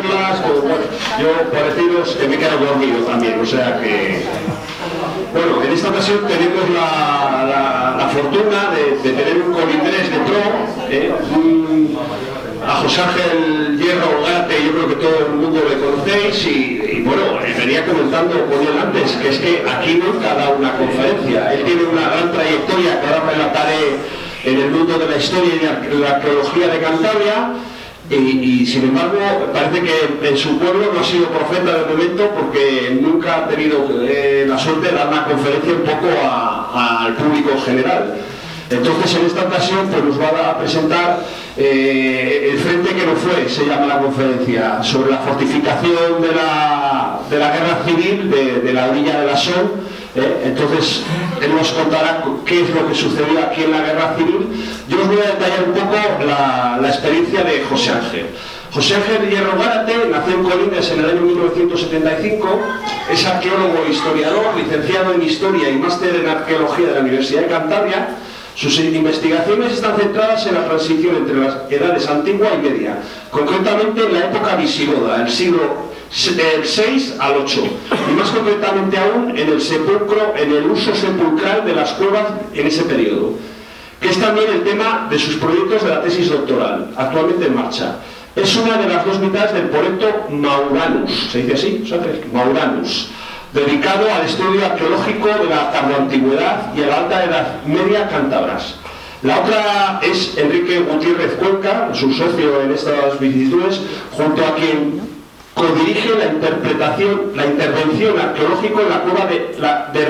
verlas, bueno, yo por deciros que me he quedado dormido también, o sea que... Bueno, en esta ocasión tenemos la fortuna de tener un colindres de pro, a José Ángel Hierro Gárate, yo creo que todo el mundo le conocéis y bueno, venía comentando con él antes, que es que aquí nunca da una conferencia. Él tiene una gran trayectoria que ahora relataré en el mundo de la historia y de la arqueología de Cantabria. Y sin embargo parece que en su pueblo no ha sido profeta de momento porque nunca ha tenido la suerte de dar una conferencia un poco al público general. Entonces en esta ocasión pues nos va a presentar el frente que no fue, se llama la conferencia, sobre la fortificación de la guerra civil de la orilla de la Son. Entonces él nos contará qué es lo que sucedió aquí en la guerra civil. Yo os voy a detallar un poco la experiencia de José Ángel. José Ángel Hierro Gárate nació en Colindres en el año 1975, es arqueólogo e historiador, licenciado en Historia y máster en Arqueología de la Universidad de Cantabria. Sus investigaciones están centradas en la transición entre las edades antigua y media, concretamente en la época visigoda, el siglo del 6 al 8, y más concretamente aún en el sepulcro, en el uso sepulcral de las cuevas en ese periodo, que es también el tema de sus proyectos de la tesis doctoral, actualmente en marcha. Es una de las dos mitades del proyecto Mauranus, ¿se dice así? Mauranus, dedicado al estudio arqueológico de la tardoantigüedad y a la alta edad media cántabras. La otra es Enrique Gutiérrez Cuenca, su socio en estas vicisitudes, junto a quien codirige la intervención arqueológica en la cueva de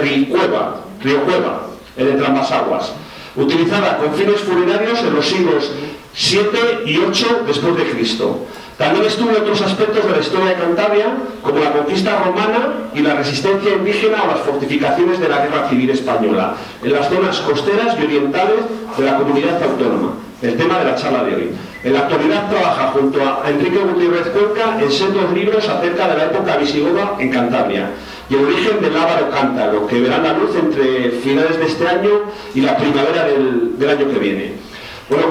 Riocueva, en Entramasaguas, utilizada con fines funerarios en los siglos 7 y 8 después de Cristo. También estudia otros aspectos de la historia de Cantabria, como la conquista romana y la resistencia indígena a las fortificaciones de la Guerra Civil Española, en las zonas costeras y orientales de la comunidad autónoma, el tema de la charla de hoy. En la actualidad trabaja junto a Enrique Gutiérrez Cuenca en sendos libros acerca de la época visigoda en Cantabria y el origen del Ávaro cántaro, que verán la luz entre finales de este año y la primavera del año que viene. Bueno,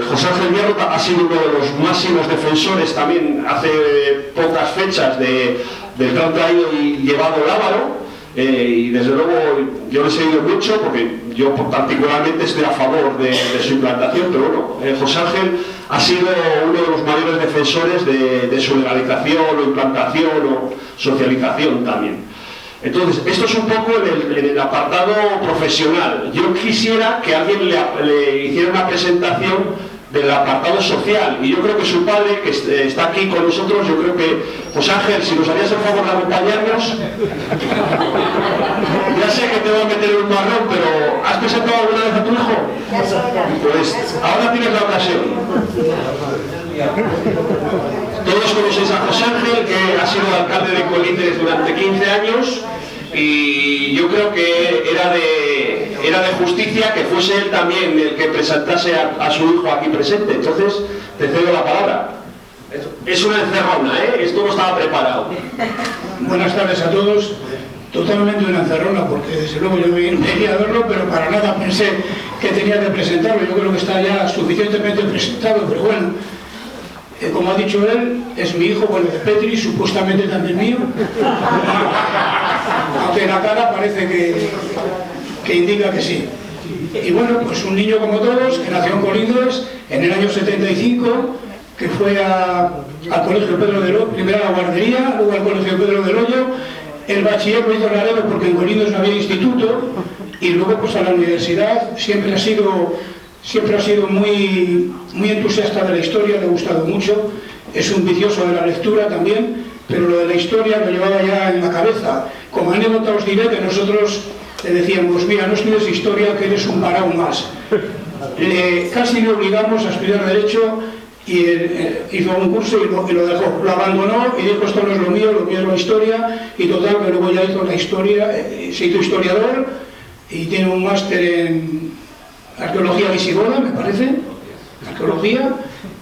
José Ángel Hierro ha sido uno de los máximos defensores también hace pocas fechas del tan traído y llevado Ávaro, y desde luego yo lo he seguido mucho porque yo particularmente estoy a favor de su implantación, pero bueno, José Ángel ha sido uno de los mayores defensores de su legalización o implantación o socialización también. Entonces, esto es un poco en el apartado profesional. Yo quisiera que alguien le hiciera una presentación del apartado social, y yo creo que su padre, que está aquí con nosotros, yo creo que, José Ángel, si nos harías el favor de acompañarnos. Ya sé que te voy a meter en un marrón, pero ¿has presentado alguna vez a tu hijo? Pues ahora tienes la ocasión. Todos conocéis a José Ángel, que ha sido alcalde de Colindres durante 15 años, y yo creo que era de justicia que fuese él también el que presentase a su hijo aquí presente. Entonces, te cedo la palabra. Es una encerrona, esto no estaba preparado. Buenas tardes a todos. Totalmente una encerrona, porque desde luego yo venía a verlo, pero para nada pensé que tenía que presentarlo. Yo creo que está ya suficientemente presentado, pero bueno, como ha dicho él, es mi hijo, bueno, de Petri, supuestamente también mío. Aunque la cara parece que indica que sí. Y bueno, pues un niño como todos, que nació en Colindres en el año 75, que fue al Colegio Pedro del Hoyo, primero a la guardería, luego al Colegio Pedro del Hoyo. El bachiller lo hizo en Laredo porque en Colindres no había instituto, y luego pues a la universidad. Siempre ha sido muy entusiasta de la historia, le ha gustado mucho, es un vicioso de la lectura también, pero lo de la historia lo llevaba ya en la cabeza. Como anécdota os diré que nosotros le decíamos: mira, no estudies historia, que eres un parado más. Casi le obligamos a estudiar Derecho, y hizo un curso y lo dejó, lo abandonó y dijo: esto no es lo mío es la historia. Y total, que luego ya hizo la historia, se hizo historiador y tiene un máster en arqueología visigoda, me parece, arqueología,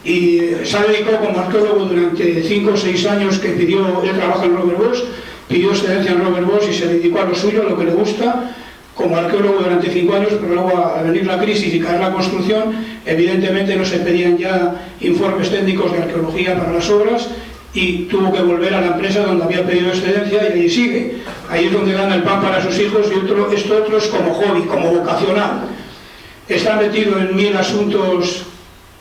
y se ha dedicado como arqueólogo durante 5 o 6 años, que él trabaja en Robert Bosch, pidió excedencia en Robert Bosch y se dedicó a lo suyo, a lo que le gusta, como arqueólogo durante 5 años, pero luego al venir la crisis y caer la construcción, evidentemente no se pedían ya informes técnicos de arqueología para las obras, y tuvo que volver a la empresa donde había pedido excedencia y allí sigue. Ahí es donde gana el pan para sus hijos y esto otro es como hobby, como vocacional. Está metido en 1000 asuntos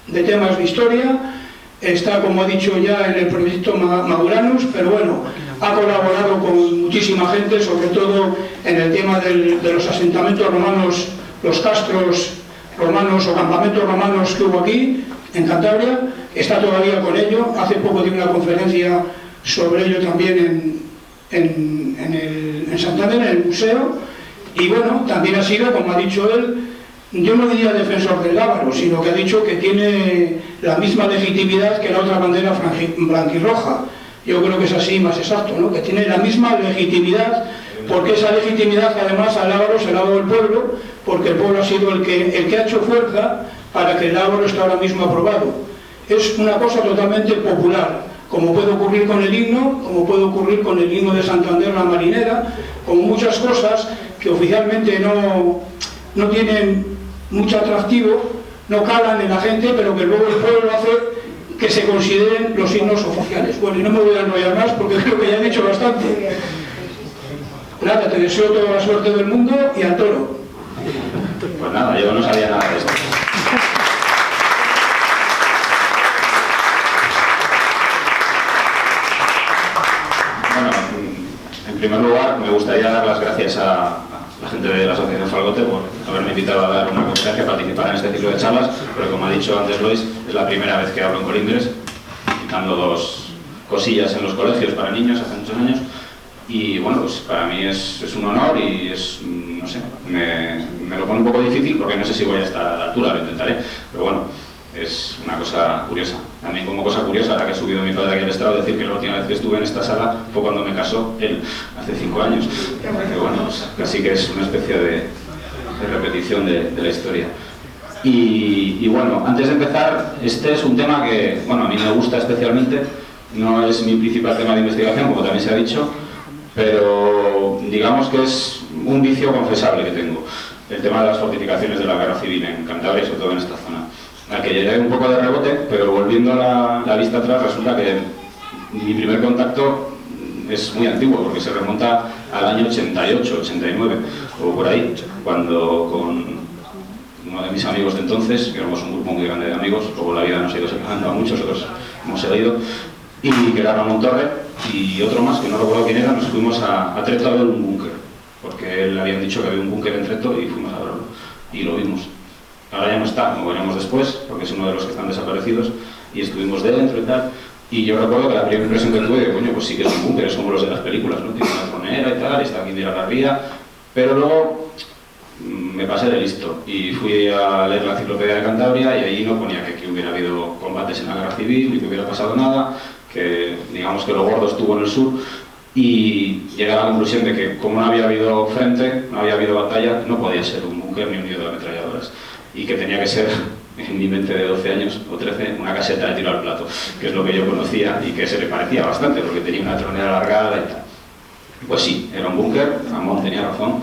de temas de historia, está, como ha dicho ya, en el proyecto Maguranus, pero bueno, ha colaborado con muchísima gente, sobre todo en el tema de los asentamientos romanos, los castros romanos o campamentos romanos que hubo aquí, en Cantabria. Está todavía con ello. Hace poco dio una conferencia sobre ello también en Santander, en el museo. Y bueno, también ha sido, como ha dicho él, yo no diría defensor del lábaro, sino que ha dicho que tiene la misma legitimidad que la otra bandera blanquirroja. Yo creo que es así más exacto, ¿no? Que tiene la misma legitimidad, porque esa legitimidad además al lábaro se la ha dado el pueblo, porque el pueblo ha sido el que ha hecho fuerza para que el lábaro esté ahora mismo aprobado. Es una cosa totalmente popular, como puede ocurrir con el himno, como puede ocurrir con el himno de Santander, la marinera, como muchas cosas que oficialmente no tienen mucho atractivo, no calan en la gente, pero que luego el pueblo hace que se consideren los himnos oficiales. Bueno, y no me voy a enrollar más porque creo que ya he dicho bastante. Nada, te deseo toda la suerte del mundo y al toro. Pues nada, yo no sabía nada de esto. Bueno, en primer lugar me gustaría dar las gracias a la gente de la Asociación Falgote por haberme invitado a dar una conferencia, participar en este ciclo de charlas, pero como ha dicho antes Lois, es la primera vez que hablo en Colindres, dando 2 cosillas en los colegios para niños hace muchos años, y bueno, pues para mí es un honor y es, no sé, me lo pone un poco difícil porque no sé si voy a estar a la altura, lo intentaré, pero bueno, es una cosa curiosa. También como cosa curiosa, ahora que ha subido mi padre aquí al estrado, decir que la última vez que estuve en esta sala fue cuando me casó él, hace 5 años. Que bueno, pues casi que es una especie de repetición de la historia. Y bueno, antes de empezar, este es un tema que, bueno, a mí me gusta especialmente, no es mi principal tema de investigación, como también se ha dicho, pero digamos que es un vicio confesable que tengo, el tema de las fortificaciones de la guerra civil en Cantabria y sobre todo en esta zona. Al que llegué un poco de rebote, pero volviendo la vista atrás, resulta que mi primer contacto es muy antiguo, porque se remonta al año 88, 89, o por ahí, cuando con uno de mis amigos de entonces, que éramos un grupo muy grande de amigos, luego la vida nos ha ido separando a muchos, otros hemos seguido, y que era Ramón Torre, y otro más, que no recuerdo quién era, nos fuimos a Treto a ver un búnker, porque él habían dicho que había un búnker en Treto y fuimos a verlo, y lo vimos. Ahora ya no está, lo veremos después, porque es uno de los que están desaparecidos, y estuvimos dentro y tal, y yo recuerdo que la primera impresión que tuve de, coño, pues sí que es un búnker, es como los de las películas, ¿no? Tiene una tronera y tal, y está aquí de la ría, pero luego me pasé de listo, y fui a leer la enciclopedia de Cantabria, y ahí no ponía que hubiera habido combates en la guerra civil, ni que hubiera pasado nada, que digamos que lo gordo estuvo en el sur, y llegué a la conclusión de que como no había habido frente, no había habido batalla, no podía ser un búnker ni un nido de ametralladoras. Y que tenía que ser, en mi mente de 12 años o 13, una caseta de tiro al plato, que es lo que yo conocía y que se le parecía bastante, porque tenía una tronera alargada y tal. Pues sí, era un búnker, Ramón tenía razón,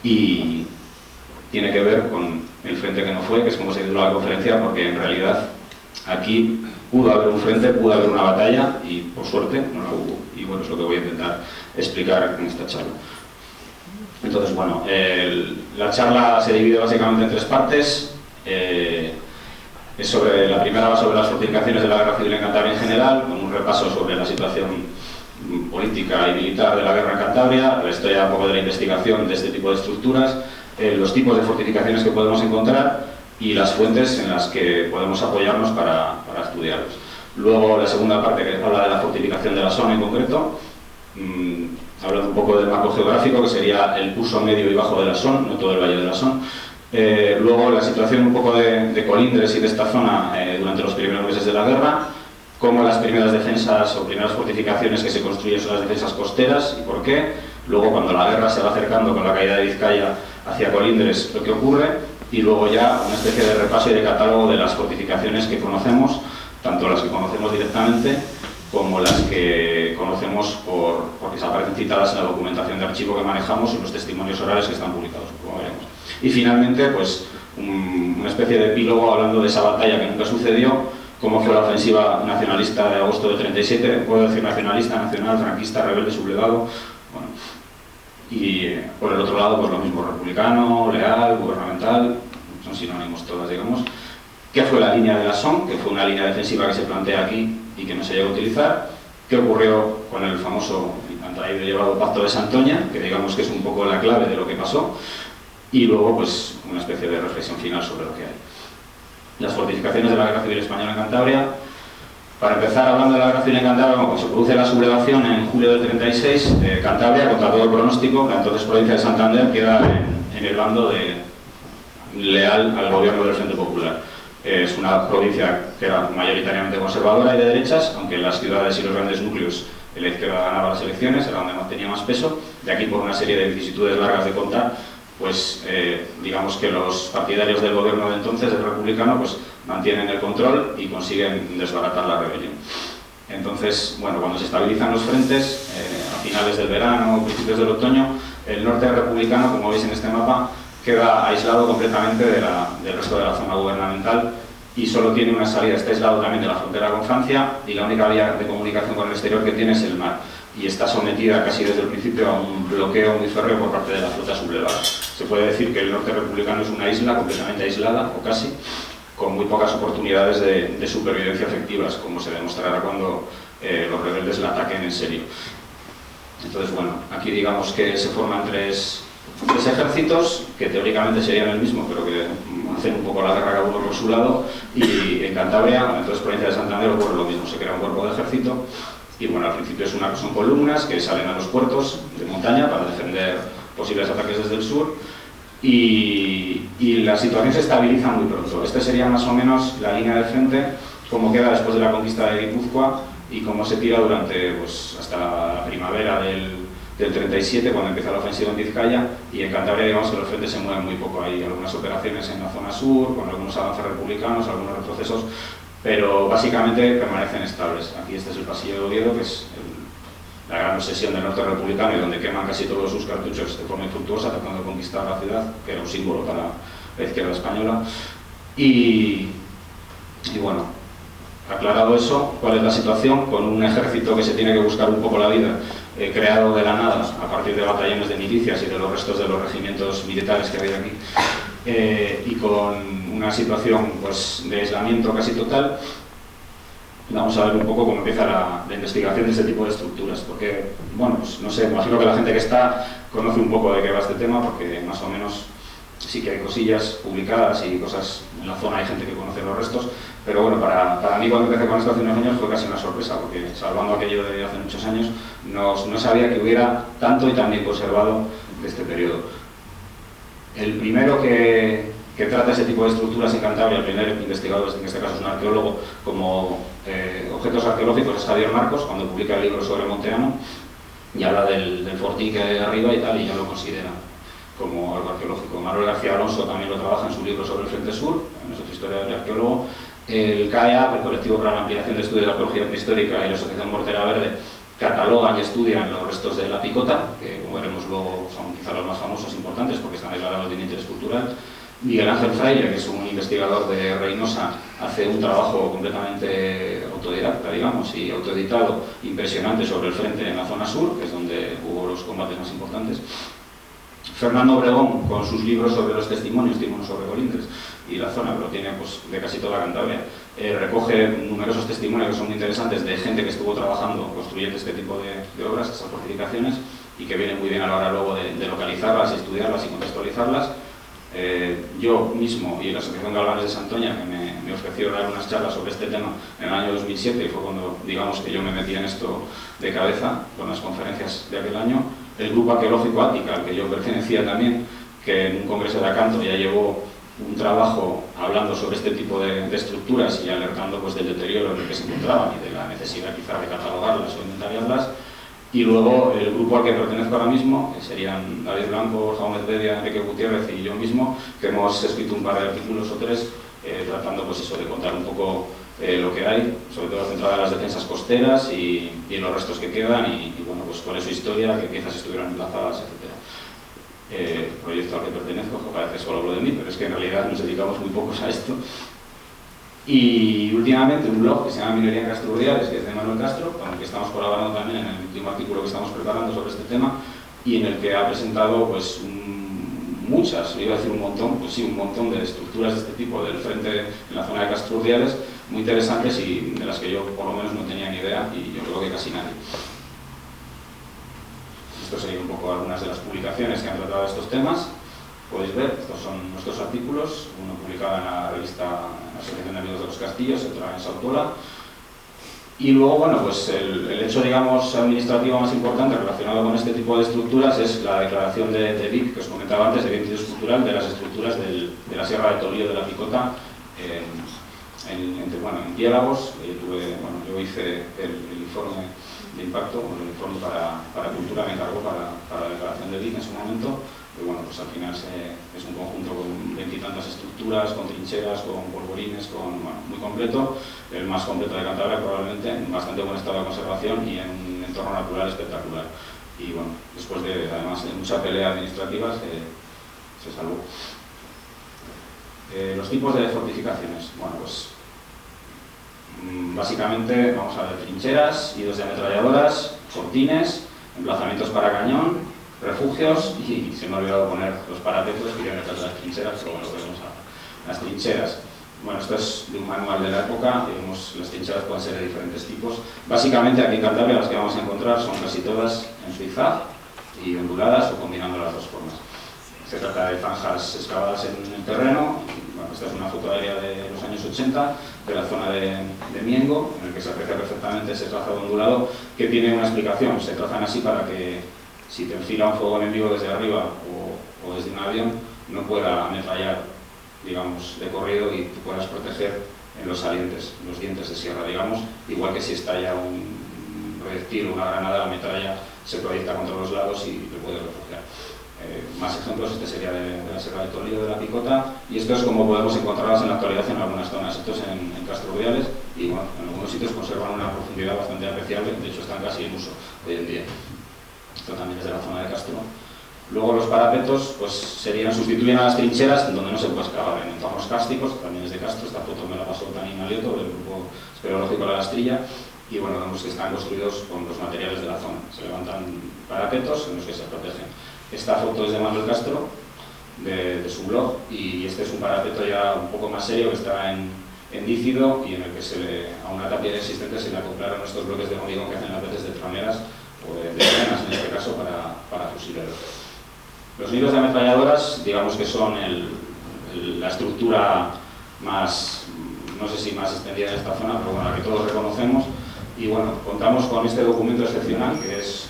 y tiene que ver con el frente que no fue, que es como se titula la conferencia, porque en realidad aquí pudo haber un frente, pudo haber una batalla, y por suerte no la hubo. Y bueno, es lo que voy a intentar explicar en esta charla. Entonces, bueno, la charla se divide básicamente en 3 partes. La primera va sobre las fortificaciones de la guerra civil en Cantabria en general, con un repaso sobre la situación política y militar de la guerra en Cantabria, la historia un poco de la investigación de este tipo de estructuras, los tipos de fortificaciones que podemos encontrar y las fuentes en las que podemos apoyarnos para estudiarlos. Luego la segunda parte, que habla de la fortificación de la zona en concreto, hablando un poco del marco geográfico, que sería el curso medio y bajo de la Son, no todo el valle de la Son. Luego la situación un poco de Colindres y de esta zona durante los primeros meses de la guerra, cómo las primeras defensas o primeras fortificaciones que se construyen son las defensas costeras y por qué. Luego cuando la guerra se va acercando con la caída de Vizcaya hacia Colindres, lo que ocurre. Y luego ya una especie de repaso y de catálogo de las fortificaciones que conocemos, tanto las que conocemos directamente como las que conocemos porque se aparecen citadas en la documentación de archivo que manejamos y los testimonios orales que están publicados, como veremos. Y finalmente, pues, una especie de epílogo hablando de esa batalla que nunca sucedió, cómo fue la ofensiva nacionalista de agosto del 37, puedo decir nacionalista, nacional, franquista, rebelde, sublevado, bueno, y por el otro lado pues lo mismo, republicano, leal, gubernamental, son sinónimos todas, digamos. ¿Qué fue la línea de la SON? Que fue una línea defensiva que se plantea aquí y que no se llegó a utilizar. ¿Qué ocurrió con el famoso y tan traído y llevado Pacto de Santoña? Que digamos que es un poco la clave de lo que pasó. Y luego, pues, una especie de reflexión final sobre lo que hay. Las fortificaciones de la Guerra Civil Española en Cantabria. Para empezar, hablando de la Guerra Civil en Cantabria, cuando se produce la sublevación en julio del 36, Cantabria, contra todo el pronóstico, la entonces provincia de Santander queda en el bando leal al gobierno del Frente Popular. Es una provincia que era mayoritariamente conservadora y de derechas, aunque en las ciudades y los grandes núcleos la izquierda ganaba las elecciones, era donde tenía más peso. De aquí, por una serie de vicisitudes largas de contar, pues digamos que los partidarios del gobierno de entonces, del republicano, pues mantienen el control y consiguen desbaratar la rebelión. Entonces, bueno, cuando se estabilizan los frentes, a finales del verano, principios del otoño, el norte republicano, como veis en este mapa, queda aislado completamente del resto de la zona gubernamental y solo tiene una salida. Está aislado también de la frontera con Francia y la única vía de comunicación con el exterior que tiene es el mar. Y está sometida casi desde el principio a un bloqueo muy férreo por parte de la flota sublevada. Se puede decir que el norte republicano es una isla completamente aislada, o casi, con muy pocas oportunidades de supervivencia efectivas, como se demostrará cuando los rebeldes la ataquen en serio. Entonces, bueno, aquí digamos que se forman tres ejércitos que teóricamente serían el mismo, pero que hacen un poco la guerra cada uno por su lado. Y en Cantabria, entonces provincia de Santander, ocurre lo mismo, se crea un cuerpo de ejército y bueno, al principio son columnas que salen a los puertos de montaña para defender posibles ataques desde el sur y la situación se estabiliza muy pronto. Esta sería más o menos la línea de frente, cómo queda después de la conquista de Guipúzcoa y cómo se tira durante, pues, hasta la primavera del 37, cuando empieza la ofensiva en Vizcaya, y en Cantabria digamos que los frentes se mueven muy poco. Hay algunas operaciones en la zona sur, con algunos avances republicanos, algunos retrocesos, pero básicamente permanecen estables. Aquí este es el pasillo de Oviedo, que es la gran obsesión del norte republicano y donde queman casi todos sus cartuchos de forma infructuosa, tratando de conquistar la ciudad, que era un símbolo para la izquierda española. Y bueno, aclarado eso, ¿cuál es la situación? Con un ejército que se tiene que buscar un poco la vida, creado de la nada a partir de batallones de milicias y de los restos de los regimientos militares que había aquí, y con una situación, pues, de aislamiento casi total. Vamos a ver un poco cómo empieza la investigación de este tipo de estructuras, porque, bueno, pues no sé, imagino que la gente que está conoce un poco de qué va este tema, porque más o menos sí que hay cosillas publicadas y cosas en la zona, hay gente que conoce los restos, pero bueno, para mí cuando empecé con esto hace unos años fue casi una sorpresa, porque salvando aquello de hace muchos años, no sabía que hubiera tanto y tan bien conservado de este periodo. El primero que trata ese tipo de estructuras en Cantabria, el primer investigador, en este caso es un arqueólogo, como objetos arqueológicos, es Javier Marcos, cuando publica el libro sobre Monteano, y habla del fortín que hay arriba y tal, y ya lo considera como algo arqueológico. Manuel García Alonso también lo trabaja en su libro sobre el Frente Sur, en su historia del arqueólogo. El CAEA, el Colectivo para la Ampliación de Estudios de la Arqueología Prehistórica, y la Asociación Mortera Verde catalogan y estudian los restos de la Picota, que como veremos luego son quizá los más famosos, importantes, porque están declarados de interés cultural. Miguel Ángel Fraile, que es un investigador de Reynosa, hace un trabajo completamente autodidacta, digamos, y autoeditado, impresionante sobre el frente en la zona sur, que es donde hubo los combates más importantes. Fernando Obregón, con sus libros sobre los testimonios sobre Colindres y la zona, pero tiene pues de casi toda Cantabria, recoge numerosos testimonios que son muy interesantes de gente que estuvo trabajando, construyendo este tipo de obras, estas fortificaciones, y que vienen muy bien a la hora luego de localizarlas, estudiarlas y contextualizarlas. Yo mismo y la Asociación Galvanes de Santoña, que me ofreció dar unas charlas sobre este tema en el año 2007, y fue cuando, digamos, que yo me metí en esto de cabeza con las conferencias de aquel año. El grupo arqueológico Ática, al que yo pertenecía también, que en un congreso de Acanto ya llevó un trabajo hablando sobre este tipo de estructuras y alertando pues del deterioro en el que se encontraban y de la necesidad quizá de catalogarlas o inventariarlas. Y luego el grupo al que pertenezco ahora mismo, que serían David Blanco, Jaume Bedia, Enrique Gutiérrez y yo mismo, que hemos escrito un par de artículos o tres tratando pues eso, de contar un poco lo que hay, sobre todo centrada en las defensas costeras y en los restos que quedan y bueno, pues cuál es su historia, qué piezas estuvieron emplazadas, etc. Proyecto al que pertenezco, que parece solo hablo de mí, pero es que en realidad nos dedicamos muy pocos a esto. Y últimamente un blog que se llama Minería en Castro Urdiales, que es de Manuel Castro, con el que estamos colaborando también en el último artículo que estamos preparando sobre este tema, y en el que ha presentado pues muchas, iba a decir un montón, pues sí, un montón de estructuras de este tipo del frente en la zona de Castro Urdiales, muy interesantes y de las que yo por lo menos no tenía ni idea, y yo creo que casi nadie. Esto serían un poco algunas de las publicaciones que han tratado estos temas. Podéis ver, estos son nuestros artículos, uno publicado en la revista en la Asociación de Amigos de los Castillos, otro en Sautola. Y luego, bueno, pues el hecho, digamos, administrativo más importante relacionado con este tipo de estructuras es la declaración de BIC, que os comentaba antes, de bien interés cultural, de las estructuras de la Sierra de Tolío de la Picota, en Piélagos. Yo hice el informe de impacto, el informe para Cultura me encargó para la declaración de BIC en su momento. Y bueno, pues al final es un conjunto con 20 y tantas estructuras, con trincheras, con polvorines, muy completo, el más completo de Cantabria probablemente, en bastante buen estado de conservación y en un entorno natural espectacular. Y bueno, después de además de mucha pelea administrativa se salvó. Los tipos de fortificaciones, bueno pues básicamente vamos a ver trincheras, nidos de ametralladoras, fortines, emplazamientos para cañón, refugios y se me ha olvidado poner los parapetos, quería meter las trincheras, pero bueno, veremos las trincheras. Bueno, esto es de un manual de la época, digamos, las trincheras pueden ser de diferentes tipos. Básicamente aquí en Cantabria las que vamos a encontrar son casi todas en zigzag y onduladas o combinando las dos formas. Se trata de zanjas excavadas en el terreno. Bueno, esta es una foto aérea de los años 80 de la zona de Miengo, en el que se aprecia perfectamente ese trazado ondulado que tiene una explicación. Se trazan así para que si te enfila un fuego enemigo desde arriba o desde un avión, no pueda ametrallar, digamos, de corrido y tú puedas proteger en los salientes, los dientes de sierra, digamos, igual que si estalla un proyectil o una granada, la metralla se proyecta contra los lados y te puede refugiar. Más ejemplos, este sería de la Sierra de Tolío de la Picota, y esto es como podemos encontrarlas en la actualidad en algunas zonas. Estos en Castro Urdiales, y bueno, en algunos sitios conservan una profundidad bastante apreciable, de hecho están casi en uso hoy en día. Esto también es de la zona de Castro. Luego los parapetos pues sustituyen a las trincheras donde no se puede excavar en entornos cársticos, también es de Castro. Esta foto me la pasó Tanina Lioto del grupo espeleológico de la Astrilla, y bueno, vemos que están construidos con los materiales de la zona. Se levantan parapetos en los que se protegen. Esta foto es de Manuel Castro, de su blog, y este es un parapeto ya un poco más serio que está en dícido y en el que a una tapia existente se le acoplaron estos bloques de hormigón que hacen las veces de troneras o de trenas, en este caso, para fusileros. Los nidos de ametralladoras, digamos que son la estructura más, no sé si más extendida en esta zona, pero bueno, la que todos reconocemos. Y bueno, contamos con este documento excepcional, que es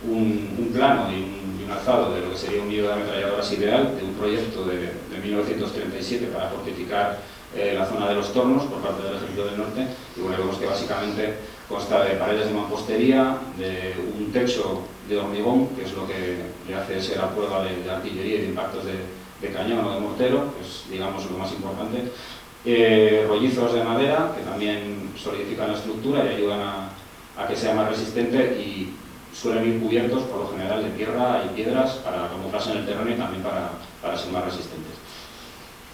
un plano y un alzado de lo que sería un nido de ametralladoras ideal, de un proyecto de 1937 para fortificar la zona de los Tornos por parte del Ejército del Norte. Y bueno, vemos que básicamente consta de paredes de mampostería, de un techo de hormigón, que es lo que le hace ser a prueba de artillería y de impactos de cañón o de mortero, que es, digamos, lo más importante. Rollizos de madera, que también solidifican la estructura y ayudan a que sea más resistente, y suelen ir cubiertos, por lo general, de tierra y piedras para camuflarse en el terreno y también para ser más resistentes.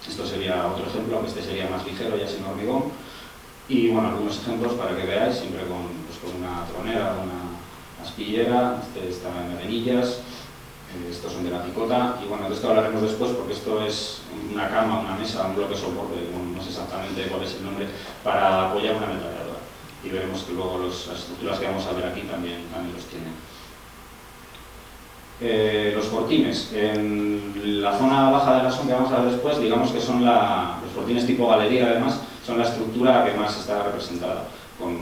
Esto sería otro ejemplo, aunque este sería más ligero, ya sin hormigón. Y bueno, algunos ejemplos para que veáis, siempre con una tronera o una aspillera. Este está en arenillas, estos son de la Picota, y bueno, de esto hablaremos después porque esto es una cama, una mesa, un bloque soporte, no sé exactamente cuál es el nombre, para apoyar una ametralladora. Y veremos que luego las estructuras que vamos a ver aquí también los tienen. Los fortines, en la zona baja de la Son que vamos a ver después, digamos que son los fortines tipo galería, además, son la estructura que más está representada, con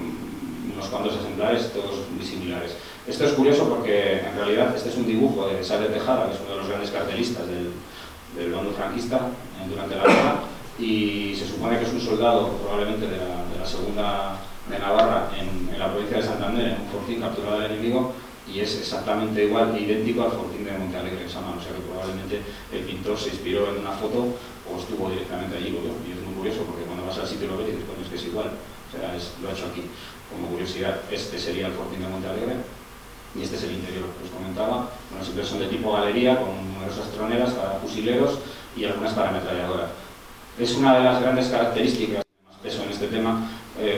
unos cuantos ejemplares, todos muy similares. Esto es curioso porque en realidad este es un dibujo de Sá de Tejada, que es uno de los grandes cartelistas del bando franquista durante la guerra, y se supone que es un soldado probablemente de la segunda de Navarra en la provincia de Santander, en un fortín capturado del enemigo, y es exactamente igual, idéntico al fortín de Montealegre en Samán. O sea que probablemente el pintor se inspiró en una foto o estuvo directamente allí, lo vio. Y es muy curioso porque cuando vas al sitio lo ves y dices, coño, es que es igual. O sea, lo ha hecho aquí. Como curiosidad, este sería el fortín de Montealegre y este es el interior que os comentaba. Bueno, siempre son de tipo galería, con numerosas troneras para fusileros y algunas para ametralladoras. Es una de las grandes características, más peso tema,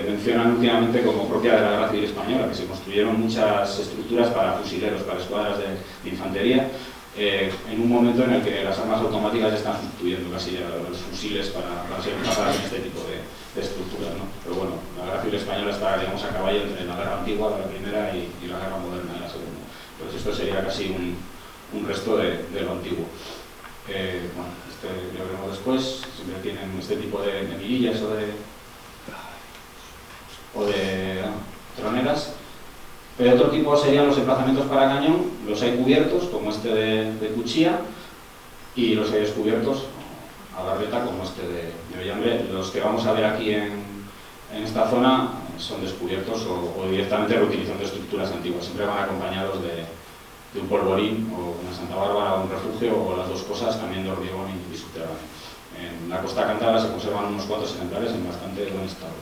mencionan últimamente como propia de la Guerra Civil Española, que se construyeron muchas estructuras para fusileros, para escuadras de infantería, en un momento en el que las armas automáticas están sustituyendo casi a los fusiles para ser capaces en este tipo de estructuras, ¿no? Pero bueno, la Guerra Civil Española está, digamos, a caballo entre la guerra antigua, la primera, y la guerra moderna, la segunda. Entonces esto sería casi un resto de lo antiguo. Bueno, lo veremos después. Siempre tienen este tipo de mirillas o de troneras. Pero otro tipo serían los emplazamientos para cañón. Los hay cubiertos, como este de Cuchilla, y los hay descubiertos a barbeta, como este de Ollambre. Los que vamos a ver aquí en esta zona son descubiertos o directamente reutilizando estructuras antiguas. Siempre van acompañados de un polvorín o una Santa Bárbara o un refugio, o las dos cosas, también de hormigón y subterráneo. En la costa cántabra se conservan unos cuantos ejemplares en bastante buen estado.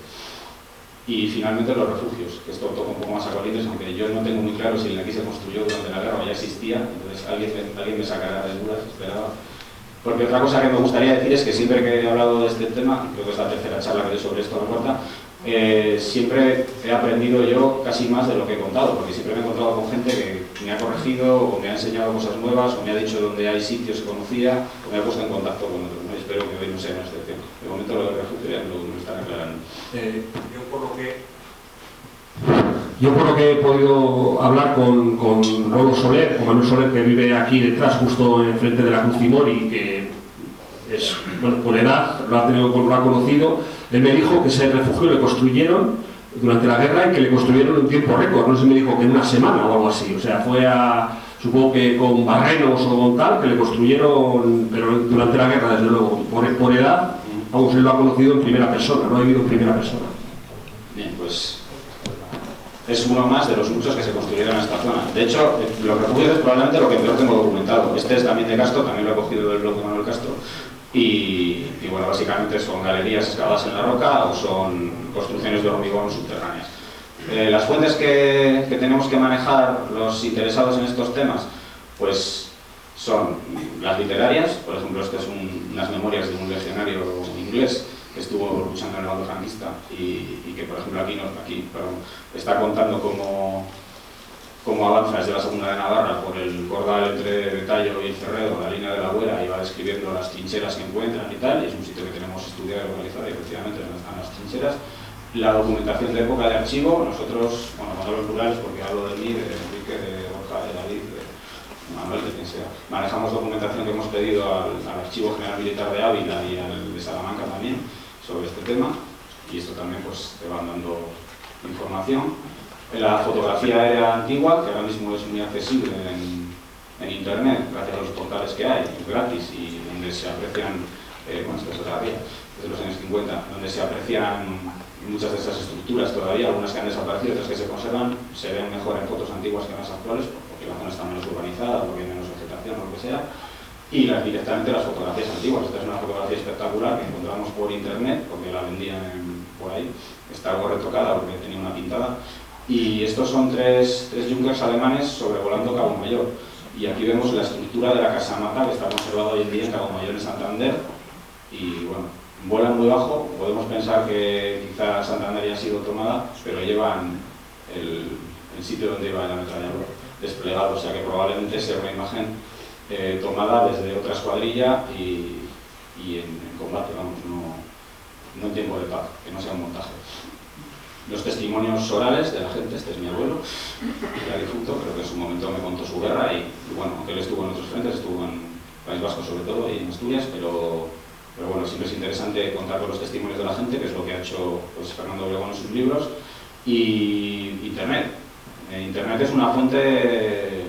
Y finalmente los refugios, que esto toca un poco más a colitres, aunque yo no tengo muy claro si aquí se construyó durante la guerra o ya existía, entonces alguien me sacará de dudas, esperaba. Porque otra cosa que me gustaría decir es que siempre que he hablado de este tema, creo que es la tercera charla que doy sobre esto, la cuarta, siempre he aprendido yo casi más de lo que he contado, porque siempre me he encontrado con gente que me ha corregido o me ha enseñado cosas nuevas o me ha dicho dónde hay sitios que conocía o me ha puesto en contacto con otros, ¿no? Espero que hoy no sea una excepción. De momento lo del refugio ya lo están aclarando. Yo por lo que he podido hablar con Manuel Soler, que vive aquí detrás, justo enfrente de la Cruz Timori, que es, bueno, por edad, lo ha conocido, él me dijo que ese refugio le construyeron durante la guerra y que le construyeron en un tiempo récord, no sé si me dijo que en una semana o algo así, o sea, fue supongo que con barrenos o con tal, que le construyeron, pero durante la guerra, desde luego, por edad, vamos, él lo ha conocido en primera persona, lo ha vivido en primera persona. Bien, pues es uno más de los muchos que se construyeron en esta zona. De hecho, los refugios es probablemente lo que peor tengo documentado. Este es también de Castro, también lo he cogido del blog de Manuel Castro. Y bueno, básicamente son galerías excavadas en la roca o son construcciones de hormigón subterráneas. Las fuentes que tenemos que manejar los interesados en estos temas, pues son las literarias. Por ejemplo, estas son unas memorias de un legionario inglés que estuvo luchando en el bando franquista y que, por ejemplo, aquí está contando cómo avanza desde la Segunda de Navarra por el cordal entre Tallo y el Cerredo, la línea de la Güera, y va describiendo las trincheras que encuentran y tal, y es un sitio que tenemos estudiado y localizado, y efectivamente donde están las trincheras. La documentación de época de archivo, nosotros, bueno, cuando hablo en plurales porque hablo de mí, de Enrique, de Borja, de David, de Manuel, de quien sea, manejamos documentación que hemos pedido al Archivo General Militar de Ávila y al de Salamanca también sobre este tema, y esto también pues te van dando información. La fotografía aérea antigua, que ahora mismo es muy accesible en internet, gracias a los portales que hay, gratis, y donde se aprecian, bueno, esto es todavía desde los años 50, donde se aprecian muchas de esas estructuras todavía, algunas que han desaparecido, otras que se conservan, se ven mejor en fotos antiguas que en las actuales, porque la zona está menos urbanizada, porque hay menos vegetación o lo que sea, y directamente las fotografías antiguas. Esta es una fotografía espectacular que encontramos por internet, porque la vendían por ahí, está algo retocada porque tenía una pintada, y estos son tres Junkers alemanes sobrevolando Cabo Mayor, y aquí vemos la estructura de la casamata que está conservada hoy en día en Cabo Mayor, en Santander, y bueno, vuelan muy bajo. Podemos pensar que quizá Santander haya sido tomada, pero llevan el sitio donde iba el ametrallador desplegado, o sea que probablemente sea una imagen tomada desde otra escuadrilla y en combate, vamos, no en tiempo de paz, que no sea un montaje. Los testimonios orales de la gente, este es mi abuelo, ya difunto, creo que en su momento me contó su guerra y bueno, aunque él estuvo en otros frentes, estuvo en País Vasco sobre todo y en Asturias, pero bueno, siempre es interesante contar con los testimonios de la gente, que es lo que ha hecho pues, Fernando Obregón en sus libros, y Internet. Internet es una fuente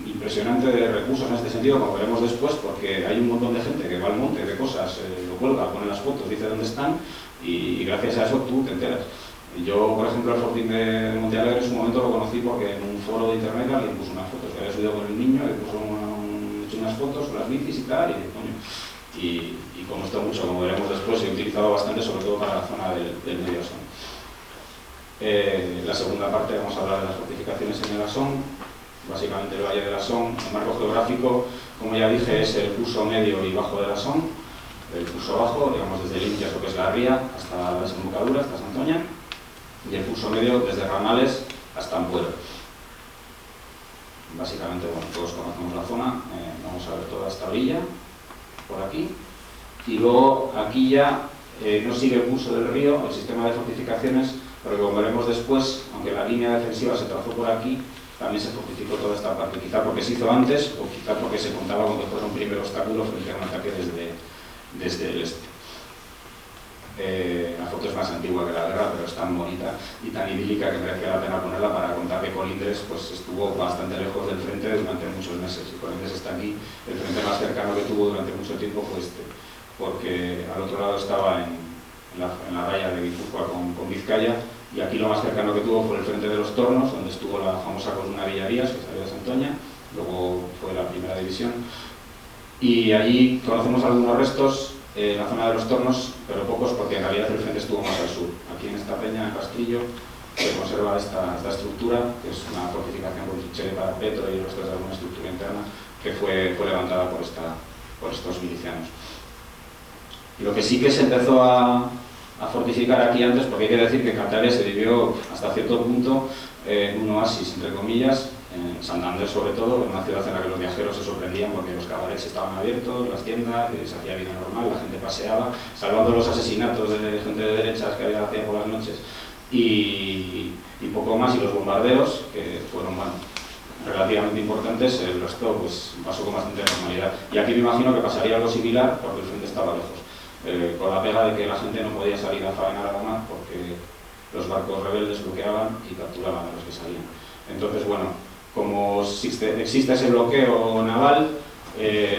impresionante de recursos en este sentido, como veremos después, porque hay un montón de gente que va al monte, ve cosas, lo cuelga, pone las fotos, dice dónde están, y gracias a eso tú te enteras. Yo, por ejemplo, el Fortín de Montealegre en su momento lo conocí porque en un foro de internet alguien puso unas fotos, que había subido con el niño, le puso hecho unas fotos con las bicis y tal, y coño. Y como esto mucho, como veremos después, he utilizado bastante, sobre todo para la zona del Medio Asón. La segunda parte vamos a hablar de las fortificaciones en el Asón, básicamente el Valle del Asón. El marco geográfico, como ya dije, es el curso medio y bajo del Asón. el pulso bajo, digamos desde Limpias, lo que es la ría, hasta la desembocadura, hasta Santoña, y el pulso medio desde Ramales hasta Ampuero. Básicamente, bueno, todos conocemos la zona, vamos a ver toda esta orilla, por aquí, y luego aquí ya no sigue el curso del río, el sistema de fortificaciones, pero como veremos después, aunque la línea defensiva se trazó por aquí, también se fortificó toda esta parte, quizá porque se hizo antes o quizá porque se contaba con que fuera un primer obstáculo frente a un ataque desde el este. La foto es más antigua que la guerra, pero es tan bonita y tan idílica que merecía la pena ponerla para contar que Colindres pues, estuvo bastante lejos del frente durante muchos meses. Y Colindres está aquí, el frente más cercano que tuvo durante mucho tiempo fue este, porque al otro lado estaba en la raya de Guipúzcoa con Vizcaya, y aquí lo más cercano que tuvo fue el frente de los Tornos, donde estuvo la famosa columna Villarías, que salió de Santoña, luego fue la primera división, y allí conocemos algunos restos en la zona de los Tornos, pero pocos porque en realidad el frente estuvo más al sur. Aquí en esta peña, en Castrillo, se conserva esta estructura, que es una fortificación con trinchera para Petro y restos de alguna estructura interna, que fue levantada por estos milicianos. Y lo que sí que se empezó a fortificar aquí antes, porque hay que decir que Cantabria se vivió hasta cierto punto en un oasis, entre comillas, en Santander sobre todo, en una ciudad en la que los viajeros se sorprendían porque los cabarets estaban abiertos, las tiendas, se hacía vida normal, la gente paseaba, salvando los asesinatos de gente de derechas que había hacía por las noches, y poco más, y los bombardeos, que fueron relativamente importantes, el resto pues, pasó con bastante normalidad. Y aquí me imagino que pasaría algo similar porque el frente estaba lejos. Con la pega de que la gente no podía salir a faenar a la mar porque los barcos rebeldes bloqueaban y capturaban a los que salían. Entonces, bueno, como existe ese bloqueo naval,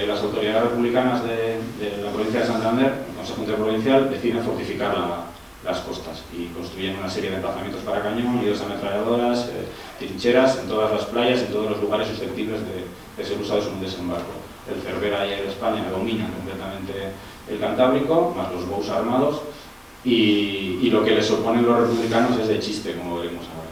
las autoridades republicanas de la provincia de Santander, el Consejo Interprovincial, deciden fortificar las costas y construyen una serie de emplazamientos para cañón, nidos de ametralladoras, trincheras en todas las playas, en todos los lugares susceptibles de ser usados en un desembarco. El Cervera y el España dominan completamente el Cantábrico, más los bows armados, y lo que les oponen los republicanos es de chiste, como veremos ahora,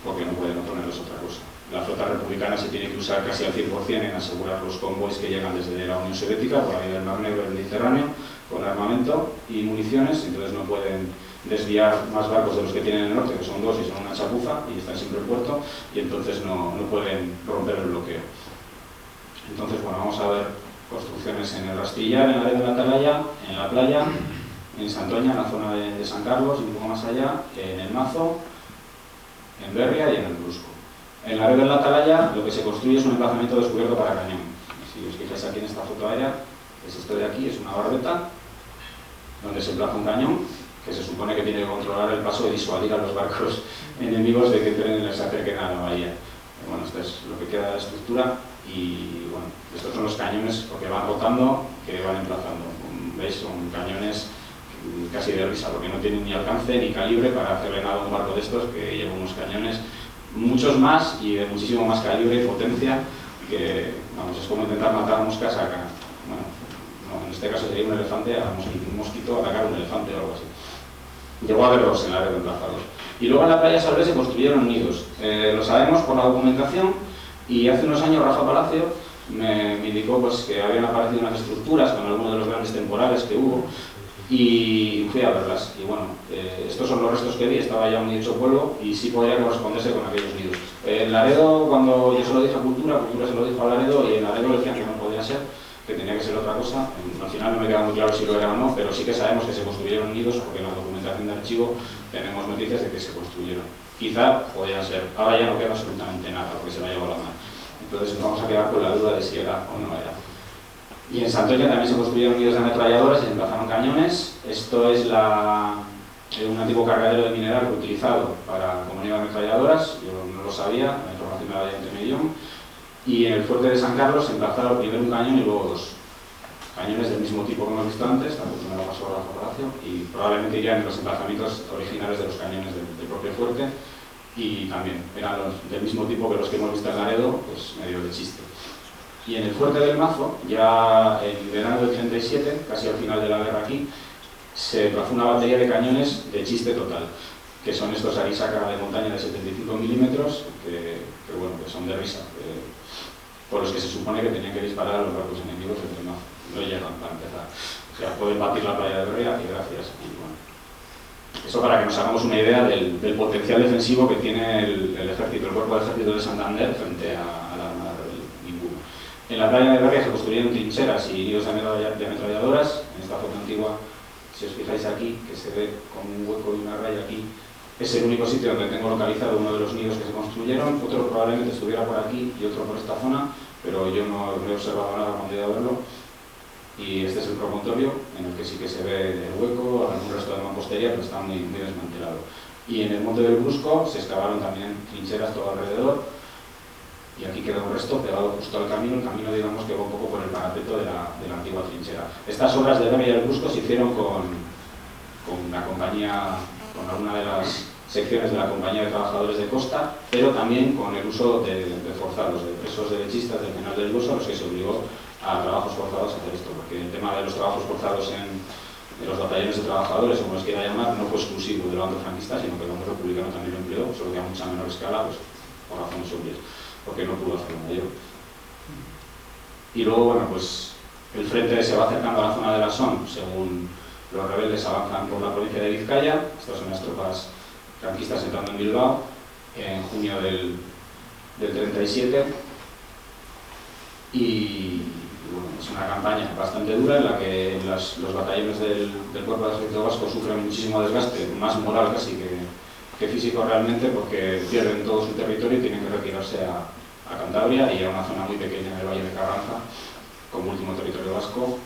porque no pueden oponerles otra cosa. La flota republicana se tiene que usar casi al 100% en asegurar los convoys que llegan desde la Unión Soviética por ahí del Mar Negro y el Mediterráneo con armamento y municiones, entonces no pueden desviar más barcos de los que tienen en el norte, que son dos y son una chapuza y están siempre en puerto, y entonces no pueden romper el bloqueo. Entonces, bueno, vamos a ver construcciones en el Rastillar, en la red de la Atalaya, en la playa, en Santoña, en la zona de San Carlos y un poco más allá, en el Mazo, en Berria y en el Brusco. En la red de la Atalaya lo que se construye es un emplazamiento descubierto para cañón. Si os fijáis aquí en esta foto aérea, es esto de aquí, es una barbeta donde se emplaza un cañón que se supone que tiene que controlar el paso y disuadir a los barcos enemigos de que se acerquen a la bahía. Bueno, esto es lo que queda de la estructura y bueno, estos son los cañones porque van rotando, que van emplazando. ¿Veis? Son cañones casi de risa porque no tienen ni alcance ni calibre para hacerle nada a un barco de estos que lleva unos cañones muchos más y de muchísimo más calibre y potencia que, vamos, es como intentar matar moscas a bueno, no, en este caso sería un elefante a un mosquito atacar a un elefante o algo así. Llegó a verlos en la red de emplazados. Y luego en la playa Salve se construyeron nidos. Lo sabemos por la documentación y hace unos años Rafa Palacio me indicó pues, que habían aparecido unas estructuras con algunos de los grandes temporales que hubo y fui a verlas. Y bueno, estos son los restos que vi, estaba ya un hecho pueblo y sí podría corresponderse con aquellos nidos. En Laredo, cuando yo se lo dije a Cultura se lo dijo a Laredo y en Laredo le decían que no podía ser, que tenía que ser otra cosa. Al final no me queda muy claro si lo era o no, pero sí que sabemos que se construyeron nidos porque en la documentación de archivo tenemos noticias de que se construyeron. Quizá podían ser, ahora ya no queda absolutamente nada porque se la llevó la mar. Entonces vamos a quedar con la duda de si era o no era. Y en Santoña también se construyeron nidos de ametralladoras y se emplazaron cañones. Esto es un antiguo cargadero de mineral utilizado para comunidad de ametralladoras, yo no lo sabía, la información me la dio entre medio. Y en el fuerte de San Carlos se emplazaron primero un cañón y luego dos cañones del mismo tipo que hemos visto antes, la me lo pasó Rafa Palacio, y probablemente irían en los emplazamientos originales de los cañones del propio fuerte, y también eran del mismo tipo que los que hemos visto en Laredo, pues medio de chiste. Y en el fuerte del Mazo, ya en verano del 37, casi al final de la guerra aquí, se emplazó una batería de cañones de chiste total, que son estos Arisaka de montaña de 75 milímetros, que bueno, que son de risa. por los que se supone que tenían que disparar a los barcos enemigos, pero no llegan para empezar. O sea, pueden batir la playa de Berria y gracias. Y bueno, eso para que nos hagamos una idea del potencial defensivo que tiene el ejército, el cuerpo de ejército de Santander frente a la Armada Rebelde. Ninguno. En la playa de Berria se construyeron trincheras y nidos de ametralladoras. En esta foto antigua, si os fijáis aquí, que se ve con un hueco y una raya aquí, es el único sitio donde tengo localizado uno de los nidos que se construyeron. Otro probablemente estuviera por aquí y otro por esta zona, pero yo no he observado nada cuando he ido a verlo. Y este es el promontorio, en el que sí que se ve el hueco, algún resto de mampostería, pero está muy desmantelado. Y en el monte del Brusco se excavaron también trincheras todo alrededor, y aquí queda un resto pegado justo al camino. El camino, digamos, que va un poco por el parapeto de la antigua trinchera. Estas obras de Berria y el Brusco se hicieron con la compañía, con alguna de las secciones de la Compañía de Trabajadores de Costa, pero también con el uso de forzados, de presos derechistas del penal del Boso, a los que se obligó a trabajos forzados a hacer esto, porque el tema de los trabajos forzados en los batallones de trabajadores, como los quiera llamar, no fue exclusivo del bando franquista, sino que el bando republicano también lo empleó, solo que a mucha menor escala, pues por razones obvias, porque no pudo hacerlo mayor. Y luego, bueno, pues el frente se va acercando a la zona de la Son, según los rebeldes avanzan por la provincia de Vizcaya. Estas son las tropas franquistas entrando en Bilbao en junio del 37. Y bueno, es una campaña bastante dura en la que los batallones del cuerpo de ejército vasco sufren muchísimo desgaste, más moral casi que físico realmente, porque pierden todo su territorio y tienen que retirarse a Cantabria y a una zona muy pequeña en el Valle de Carranza como último territorio vasco.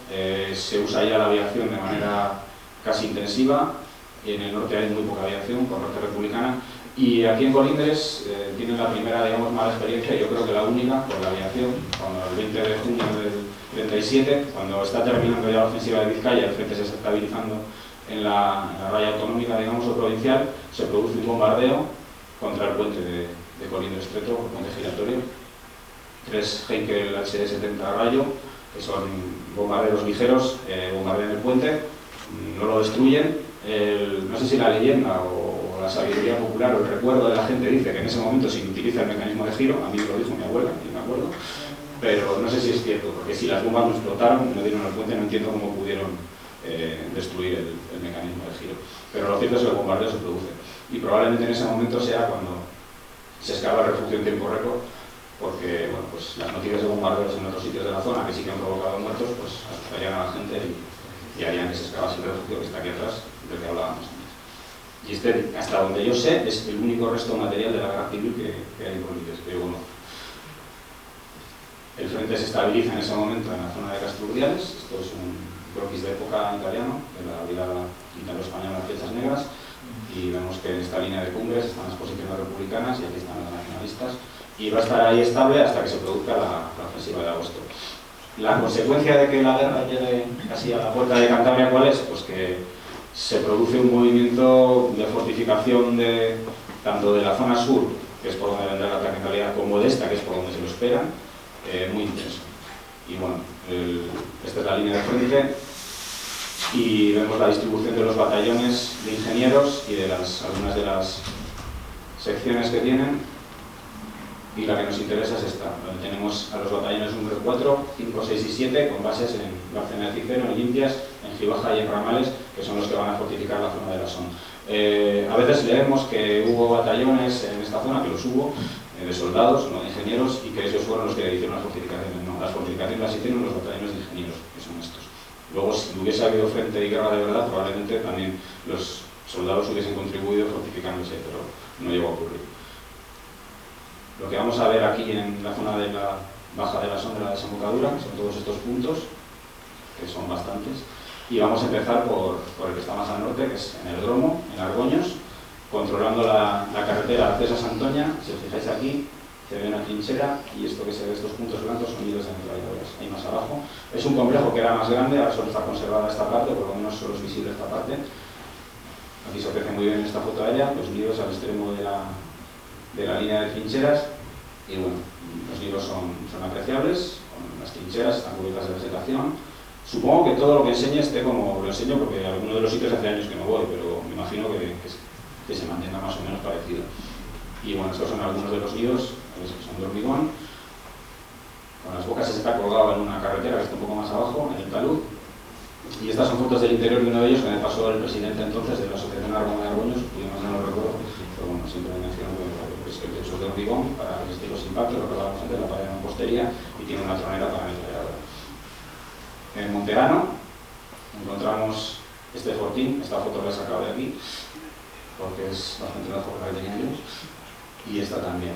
Se usa ya la aviación de manera casi intensiva, y en el norte hay muy poca aviación por parte republicana, y aquí en Colindres tienen la primera, digamos, mala experiencia, yo creo que la única, por la aviación, cuando el 20 de junio del 37, cuando está terminando ya la ofensiva de Vizcaya, el frente se está estabilizando en la raya autonómica, digamos, o provincial, se produce un bombardeo contra el puente de Colindres Estreto, el puente giratorio. 3 Heinkel HD-70 Rayo, que son bombarderos ligeros, bombardean el puente, no lo destruyen. No sé si la leyenda o la sabiduría popular o el recuerdo de la gente dice que en ese momento se utiliza el mecanismo de giro. A mí me lo dijo mi abuela, y me acuerdo, pero no sé si es cierto, porque si las bombas no explotaron, no dieron al puente, no entiendo cómo pudieron destruir el mecanismo de giro. Pero lo cierto es que el bombardeo se produce, y probablemente en ese momento sea cuando se excava el refugio en tiempo récord, porque bueno, pues las noticias de bombardeos en otros sitios de la zona que sí que han provocado muertos, pues asustarían a la gente y harían que se excavase el refugio que está aquí atrás, del que hablábamos antes. Y este, hasta donde yo sé, es el único resto material de la guerra civil que hay en Colindres, que yo conozco. El frente se estabiliza en ese momento en la zona de Castrurdiales. Esto es un croquis de época italiano, de la brigada italo-española Flechas Negras, y vemos que en esta línea de cumbres están las posiciones republicanas y aquí están las nacionalistas, y va a estar ahí estable hasta que se produzca la ofensiva de agosto. La consecuencia de que la guerra llegue casi a la puerta de Cantabria, ¿cuál es? Pues que se produce un movimiento de fortificación tanto de la zona sur, que es por donde vendrá el ataque en realidad, como de esta, que es por donde se lo esperan, muy intenso. Y bueno, esta es la línea de frente, y vemos la distribución de los batallones de ingenieros y de algunas de las secciones que tienen. Y la que nos interesa es esta, donde tenemos a los batallones número 4, 5, 6 y 7, con bases en Bárcena de Cicero, en Limpias, en Gibaja y en Ramales, que son los que van a fortificar la zona de la Son. A veces leemos que hubo batallones en esta zona, que los hubo, de soldados, no de ingenieros, y que ellos fueron los que hicieron las fortificaciones. No, las fortificaciones las hicieron los batallones de ingenieros, que son estos. Luego, si hubiese habido frente y guerra de verdad, probablemente también los soldados hubiesen contribuido fortificándose, pero no llegó a ocurrir. Lo que vamos a ver aquí en la zona de la baja de la Son de la desembocadura son todos estos puntos, que son bastantes, y vamos a empezar por el que está más al norte, que es en el Dromo, en Argoños, controlando la carretera Artesa-Santoña. Si os fijáis aquí, se ve una trinchera, y esto que se ve, estos puntos blancos, son nidos de ametralladoras. Ahí más abajo es un complejo que era más grande, ahora solo está conservada esta parte, por lo menos solo es visible esta parte. Aquí se aprecia muy bien en esta foto aérea, los nidos al extremo de la línea de trincheras, y bueno, los nidos son apreciables, las trincheras están cubiertas de vegetación. Supongo que todo lo que enseñe esté como lo enseño, porque algunos de los sitios hace años que no voy, pero me imagino que se mantenga más o menos parecido. Y bueno, estos son algunos de los nidos, que son de hormigón. casi se está colgado en una carretera que está un poco más abajo, en el talud. Y estas son fotos del interior de uno de ellos que me pasó el presidente entonces de la Asociación Aragón de Argoños, y no lo recuerdo, pero bueno, siempre menciono que es el techo de hormigón para resistir los impactos, lo que hablábamos antes, la pared de mampostería, y tiene una tronera para ametralladora. En Monterano encontramos este fortín, esta foto la he sacado de aquí, porque es bastante mejor que la que tenían ellos, y esta también.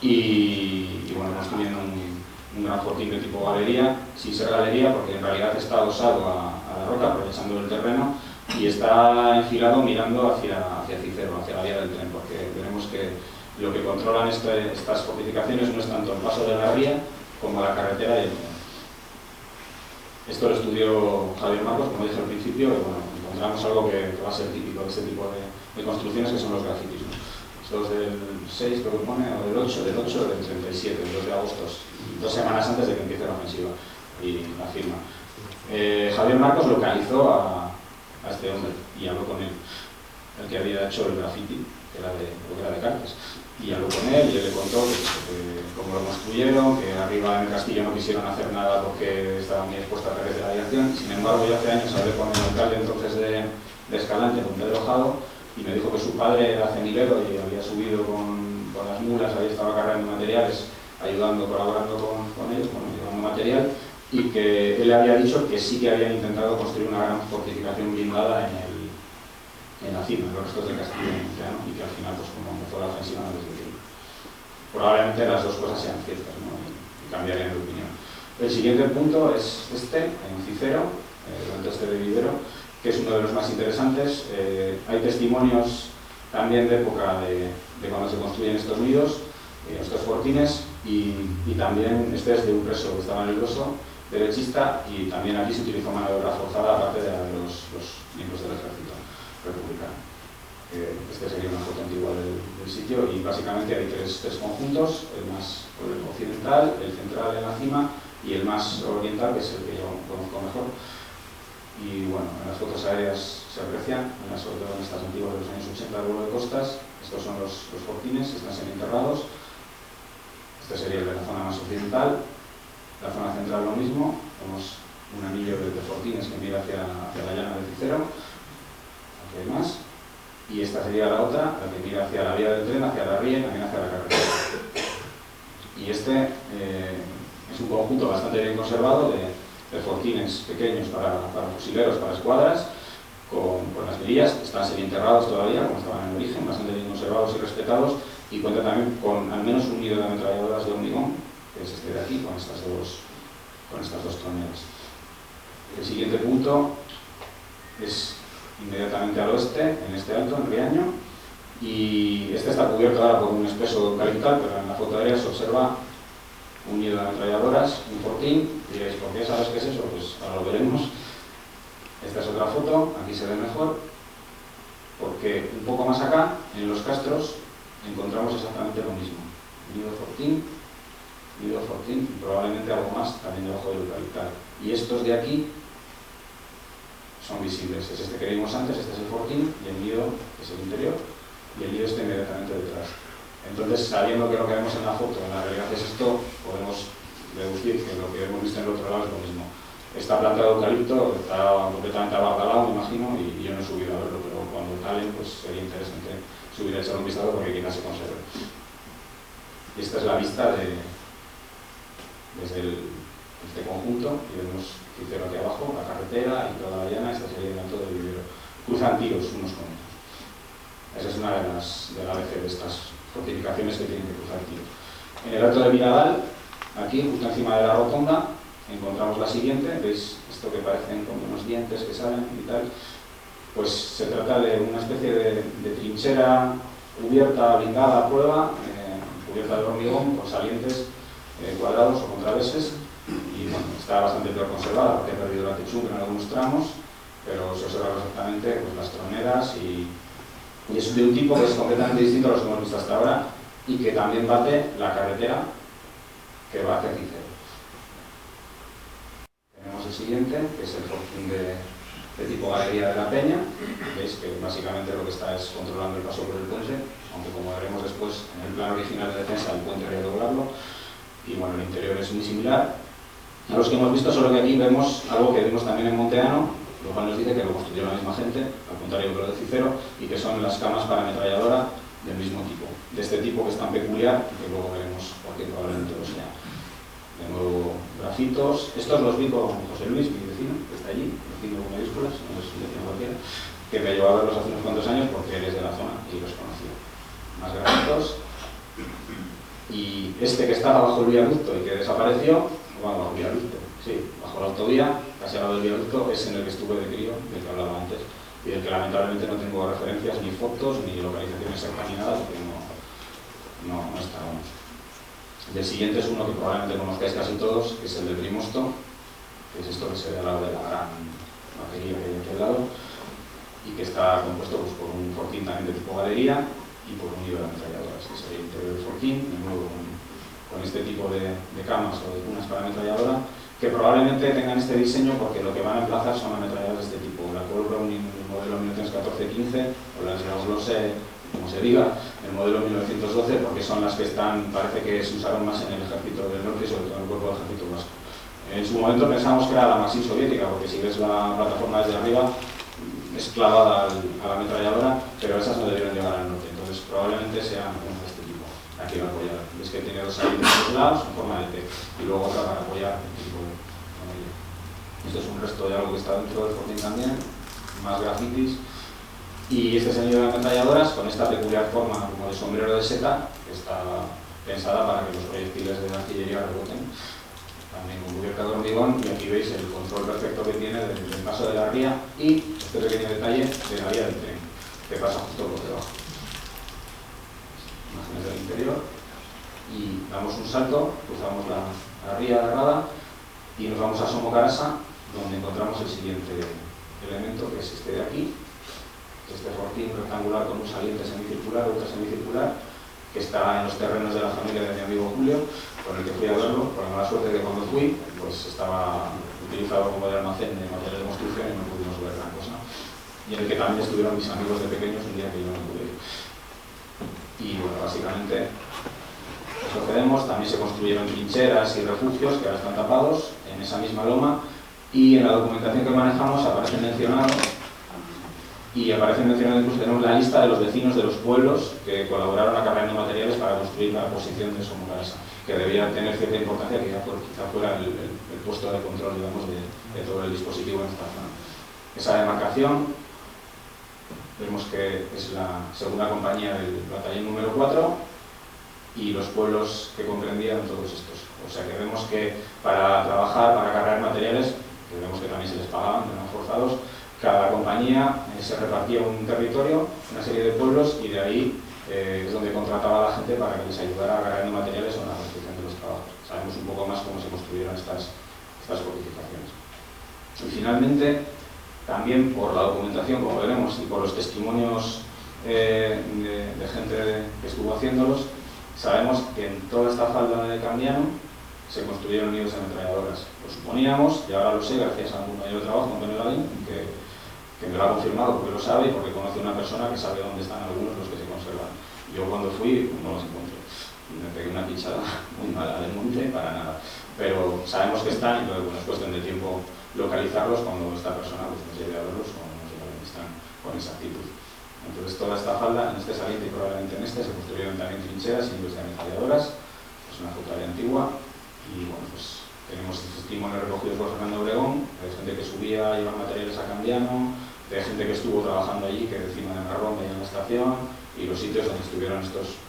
Y bueno, construyen un gran fortín de tipo galería, sin ser galería, porque en realidad está adosado a la roca, aprovechando el terreno, y está enfilado mirando hacia Cicero, hacia la vía del tren, porque veremos que lo que controlan estas fortificaciones no es tanto el paso de la ría como la carretera y el tren. Esto lo estudió Javier Marcos, como dije al principio, y bueno, encontramos algo que va a ser típico de este tipo de construcciones, que son los grafitis, ¿no? Estos del 6, creo que pone, o del 8, del 37, el 2 de agosto, 2 semanas antes de que empiece la ofensiva, y la firma. Javier Marcos localizó a este hombre y habló con él, el que había hecho el graffiti, que era de Cartes. Y habló con él y él le contó que cómo lo construyeron, que arriba en el castillo no quisieron hacer nada porque estaban muy expuestos a través de la aviación. Sin embargo, yo hace años hablé con el alcalde entonces de Escalante, con Pedro Jado, y me dijo que su padre era cenilero y había subido con las mulas, ahí estaba cargando materiales, ayudando, colaborando con ellos, llevando material, y que él le había dicho que sí que habían intentado construir una gran fortificación blindada en la cima, en los restos del castillo de Monterano, y que al final, pues como empezó la ofensiva, no les dio. Probablemente las dos cosas sean ciertas, ¿no? Y cambiarían de opinión. El siguiente punto es este, en Cicero, durante este de Vivero, que es uno de los más interesantes. Hay testimonios también de época de cuando se construyen estos nidos, estos fortines, y también este es de un preso que estaba en el Grosso, derechista, y también aquí se utilizó mano de obra forzada, aparte de la de los miembros del ejército republicano. Este sería una foto antigua del sitio, y básicamente hay tres conjuntos, el más occidental, el central en la cima y el más oriental, que es el que yo conozco mejor. Y bueno, en las fotos aéreas se aprecian, sobre todo en estas antiguas de los años 80 del vuelo de costas. Estos son los fortines, están semi-enterrados. Este sería el de la zona más occidental. La zona central lo mismo, tenemos un anillo de fortines que mira hacia la llana de Cicero. Aquí hay más. Y esta sería la otra, la que mira hacia la vía del tren, hacia la ría y también hacia la carretera. Y este es un conjunto bastante bien conservado de fortines pequeños para fusileros, para escuadras, con las mirillas, están semi-enterrados todavía, como estaban en el origen, bastante bien conservados y respetados, y cuenta también con al menos un nido de ametralladoras de hormigón, que es este de aquí, con estas dos troneras. El siguiente punto es inmediatamente al oeste, en este alto, en Riaño, y este está cubierto ahora por un espeso eucaliptal, pero en la foto aérea se observa un nido de ametralladoras, un fortín. Y diréis, ¿por qué sabes qué es eso? Pues ahora lo veremos. Esta es otra foto, aquí se ve mejor, porque un poco más acá, en los castros, encontramos exactamente lo mismo. Nido fortín, y probablemente algo más también debajo del eucaliptal. Y estos de aquí son visibles. Es este que vimos antes, este es el fortín, y el nido es el interior, y el nido está inmediatamente detrás. Entonces, sabiendo que lo que vemos en la foto en la realidad es esto, podemos deducir que lo que hemos visto en el otro lado es lo mismo. Esta planta de eucalipto está completamente abarcalada, me imagino, y yo no he subido a verlo, pero cuando talen, pues sería interesante subir a echar un vistazo porque quizás se conserve. Y esta es la vista desde este conjunto, y vemos Cicero aquí abajo, la carretera y toda la llana. Esta sería el alto del Vivero. Cruzan tiros unos con otros. Esa es una de las de estas fortificaciones que tienen que cruzar tiros. En el alto de Miradal, aquí, justo encima de la rotonda, encontramos la siguiente. ¿Veis esto que parecen como unos dientes que salen y tal? Pues se trata de una especie de trinchera cubierta, blindada a prueba, cubierta de hormigón, con salientes cuadrados o contraveses, y bueno, está bastante peor conservada porque ha perdido la techumbre en algunos tramos, pero se observa perfectamente pues, las troneras, y es de un tipo que es completamente distinto a los que hemos visto hasta ahora, y que también bate la carretera que va hacia Cicero. Tenemos el siguiente, que es el fortín de tipo galería de la Peña. Veis que básicamente lo que está es controlando el paso por el puente, aunque como veremos después en el plan original de defensa el puente había que doblarlo, y bueno, el interior es muy similar. a los que hemos visto, solo que aquí vemos algo que vimos también en Monteano, lo cual nos dice que lo construyó la misma gente, al contrario que lo de Cicero, y que son las camas para ametralladora del mismo tipo, de este tipo que es tan peculiar y que luego veremos porque probablemente lo sea. De nuevo, grafitos. Estos los vi con José Luis, mi vecino, que está allí, vecino con mayúsculas, no es un vecino cualquiera, que me llevó a verlos hace unos cuantos años porque él es de la zona y los conocía. Más grafitos. Y este que estaba bajo el viaducto y que desapareció, bueno, bajo el viaducto, sí, bajo la autovía, casi al lado del viaducto, es en el que estuve de crío, del que hablaba antes, y del que lamentablemente no tengo referencias, ni fotos, ni localizaciones exactas, ni nada, porque no estábamos. El siguiente es uno que probablemente conozcáis casi todos, que es el de Primosto, que es esto que se ve al lado de la gran batería que hay aquí al lado, y que está compuesto pues, por un fortín también de tipo galería y por un hilo de ametralladoras, que es el interior del fortín, de nuevo con este tipo de camas o de cunas para ametralladora, que probablemente tengan este diseño porque lo que van a emplazar son ametralladoras de este tipo, la Colt Browning del modelo 1914-15 o las Gauss-Lose, como se diga, el modelo 1912, porque son las que están, parece que se usaron más en el ejército del norte y sobre todo en el cuerpo del ejército vasco. En su momento pensamos que era la Maxim soviética, porque si ves la plataforma desde arriba es clavada a la ametralladora, pero esas no debieron llegar al norte, entonces probablemente sean de este tipo. Aquí va a apoyar, ves que tiene dos salidas en los lados en forma de T y luego otra para apoyar el tipo de tonello. Esto es un resto de algo que está dentro del fortín también, más grafitis. Y este sonido de ametralladoras con esta peculiar forma como de sombrero de seta, que está pensada para que los proyectiles de artillería reboten, también con cubierta de hormigón, y aquí veis el control perfecto que tiene del paso de la ría y este pequeño detalle de la vía del tren, que pasa justo por debajo. Imágenes del interior, y damos un salto, cruzamos la ría agarrada y nos vamos a Somocarasa, donde encontramos el siguiente elemento, que es este de aquí, este fortín rectangular con un saliente semicircular, otra semicircular, que está en los terrenos de la familia de mi amigo Julio, con el que fui a verlo, con la mala suerte de que cuando fui, pues estaba utilizado como de almacén de material de construcción y no pudimos ver gran cosa. Y en el que también estuvieron mis amigos de pequeños un día que yo no pude ir. Y bueno, básicamente procedemos, también se construyeron trincheras y refugios que ahora están tapados en esa misma loma, y en la documentación que manejamos aparecen mencionados. Y aparece mencionado, incluso tenemos la lista de los vecinos de los pueblos que colaboraron acarreando materiales para construir la posición de Somocarasa, que debía tener cierta importancia, que quizá fuera el puesto de control, digamos, de todo el dispositivo en esta zona. Esa demarcación, vemos que es la segunda compañía del batallón número 4 y los pueblos que comprendían todos estos. O sea que vemos que para trabajar, para acarrear materiales, que vemos que también se les pagaban, que eran forzados, cada compañía se repartía un territorio, una serie de pueblos, y de ahí es donde contrataba a la gente para que les ayudara agarrando materiales o en la construcción de los trabajos. Sabemos un poco más cómo se construyeron estas fortificaciones. Y finalmente, también por la documentación, como veremos, y por los testimonios de gente que estuvo haciéndolos, sabemos que en toda esta falda de Candiano se construyeron nidos de ametralladoras. Lo suponíamos, y ahora lo sé gracias a un compañero de trabajo, Antonio Lavín, que me lo ha confirmado porque lo sabe y porque conoce a una persona que sabe dónde están algunos los que se conservan. Yo cuando fui no los encontré. Me pegué una pinchada muy mala del monte para nada. Pero sabemos que están y luego es cuestión de tiempo localizarlos cuando esta persona pues, nos lleve a verlos o nos lleve a dónde están con exactitud. Entonces toda esta falda, en este saliente y probablemente en este, se construyeron también trincheras y nidos de ametralladoras. Es una fruta antigua y bueno, pues tenemos testimonios recogidos por Fernando Obregón, de gente que subía a llevar materiales a Candiano, de gente que estuvo trabajando allí, que encima de Marrón veía en la estación, y los sitios donde estuvieron estos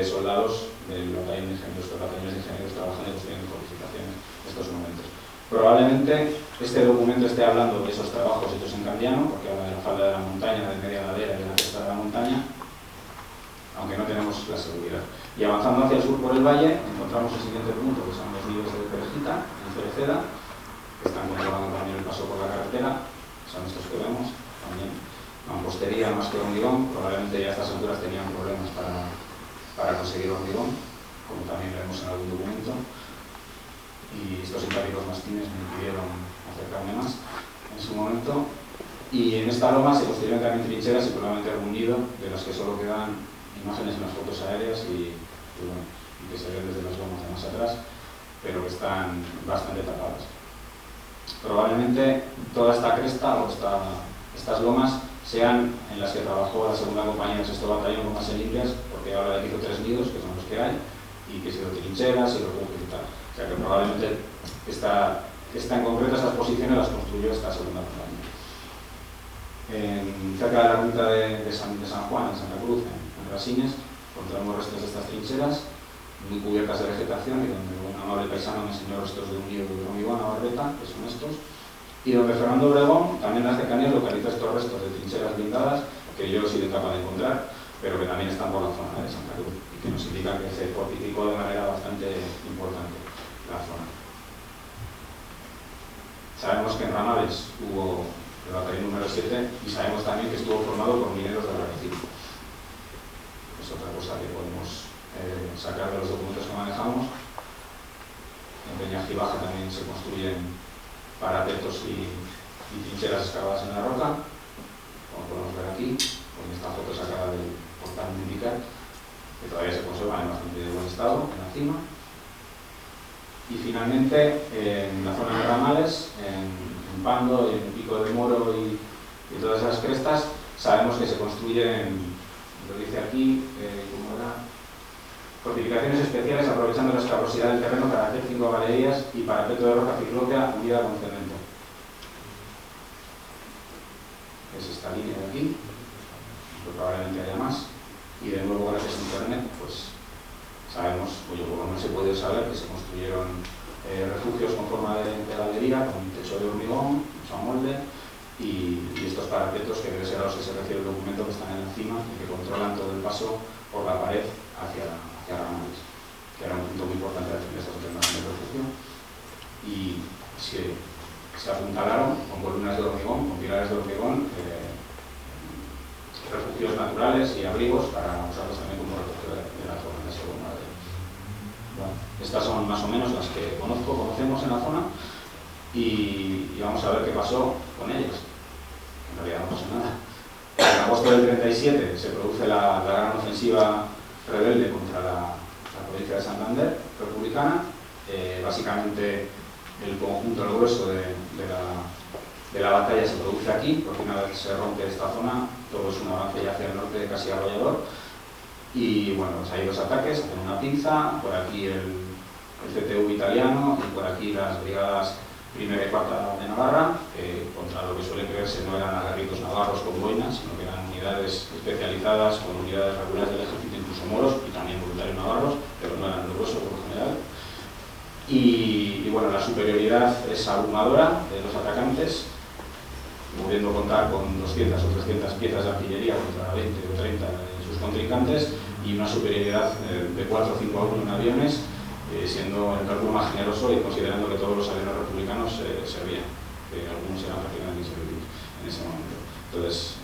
soldados del batallón de ingenieros, estos batallones de ingenieros trabajando y construyendo fortificaciones en estos momentos. Probablemente este documento esté hablando de esos trabajos hechos en Candiano, porque habla de la falda de la montaña, de media ladera y de la cresta de la montaña, aunque no tenemos la seguridad. Y avanzando hacia el sur por el valle, encontramos el siguiente punto, que son los nidos de Perejita, en Cereceda, que están controlando también el paso por la carretera, son estos que vemos, también mampostería más que hormigón, probablemente ya a estas alturas tenían problemas para conseguir hormigón, como también vemos en algún documento, y estos simpáticos mastines me impidieron acercarme más en su momento. Y en esta loma se construyeron también trincheras y probablemente algún nido, de las que solo quedan imágenes en las fotos aéreas y que se ven desde las lomas de más atrás. pero que están bastante tapadas. Probablemente toda esta cresta o estas lomas sean en las que trabajó la segunda compañía del 6º batallón con base en Indias, porque ahora de aquí hizo 3 nidos, que son los que hay, y que se hizo trincheras y refugios y tal. O sea que probablemente en concreto estas posiciones las construyó esta segunda compañía. Cerca de la ermita de San Juan, en Santa Cruz, en Rasines, encontramos restos de estas trincheras, muy cubiertas de vegetación, y donde un amable paisano me enseñó restos de un nido de hormigón a barbeta, que son estos, y donde Fernando Obregón, también en las cercanías, localiza estos restos de trincheras blindadas, que yo he sido incapaz de encontrar, pero que también están por la zona de Santa Cruz, y que nos indican que se fortificó de manera bastante importante la zona. Sabemos que en Ramales hubo el batallón número 7, y sabemos también que estuvo formado por mineros de la región. Es otra cosa que podemos sacar de los documentos que manejamos. En Peñajibaja también se construyen parapetos y trincheras excavadas en la roca, como podemos ver aquí, con esta foto sacada del portal Mundical, que todavía se conservan en bastante buen estado, en la cima. Y finalmente, en la zona de Ramales, en Pando, en Pico de Moro y todas esas crestas, sabemos que se construyen, lo dice aquí, ¿cómo era? Fortificaciones especiales aprovechando la escabrosidad del terreno para hacer 5 galerías y parapeto de roca ciclópea unida con cemento. Es esta línea de aquí, pero probablemente haya más. Y de nuevo, gracias a internet, pues sabemos, o por lo menos se puede saber, que se construyeron refugios con forma de galería, con techo de hormigón, mucho molde, y estos parapetos que deben ser a los que se refiere el documento, que están encima y que controlan todo el paso por la pared hacia Ramales, que era un punto muy importante de estas alternativas de refugio, y se apuntalaron con columnas de hormigón, con pilares de hormigón, refugios naturales y abrigos para usarlos también como refugio de la zona de Segunda. Bueno, estas son más o menos las que conocemos en la zona, y vamos a ver qué pasó con ellas. En realidad no pasó nada. En agosto del 37 se produce la gran ofensiva rebelde contra la provincia de Santander, republicana. Básicamente el conjunto, el grueso de la batalla se produce aquí, porque una vez se rompe esta zona, todo es un avance ya hacia el norte, casi arrollador. Y bueno, pues hay 2 ataques, hacen una pinza, por aquí el CTU italiano y por aquí las brigadas primera y cuarta de Navarra, que contra lo que suele creerse no eran aguerridos navarros con boinas, sino que eran unidades especializadas con unidades regulares del ejército, incluso moros y también voluntarios navarros, pero no eran gruesos por lo general. Y bueno, la superioridad es abrumadora de los atacantes, pudiendo contar con 200 o 300 piezas de artillería contra 20 o 30 de sus contrincantes, y una superioridad de 4 o 5 a 1 en aviones, siendo el cálculo más generoso y considerando que todos los aviones republicanos servían, que algunos eran prácticamente inservibles en ese momento. Entonces,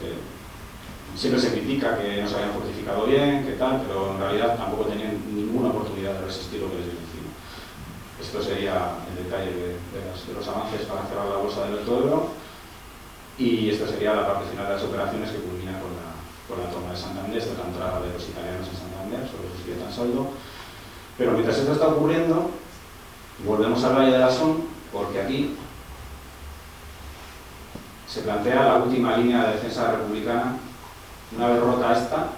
siempre se critica que no se habían fortificado bien, que tal, pero en realidad tampoco tenían ninguna oportunidad de resistir lo que les viene encima. Esto sería el detalle de los avances para cerrar la bolsa del Alto Ebro, y esta sería la parte final de las operaciones, que culmina con la toma de Santander, esta entrada de los italianos en Santander, sobre su sigue tan saldo. Pero mientras esto está ocurriendo, volvemos al Valle de la Son, porque aquí se plantea la última línea de defensa republicana. Una vez rota esta,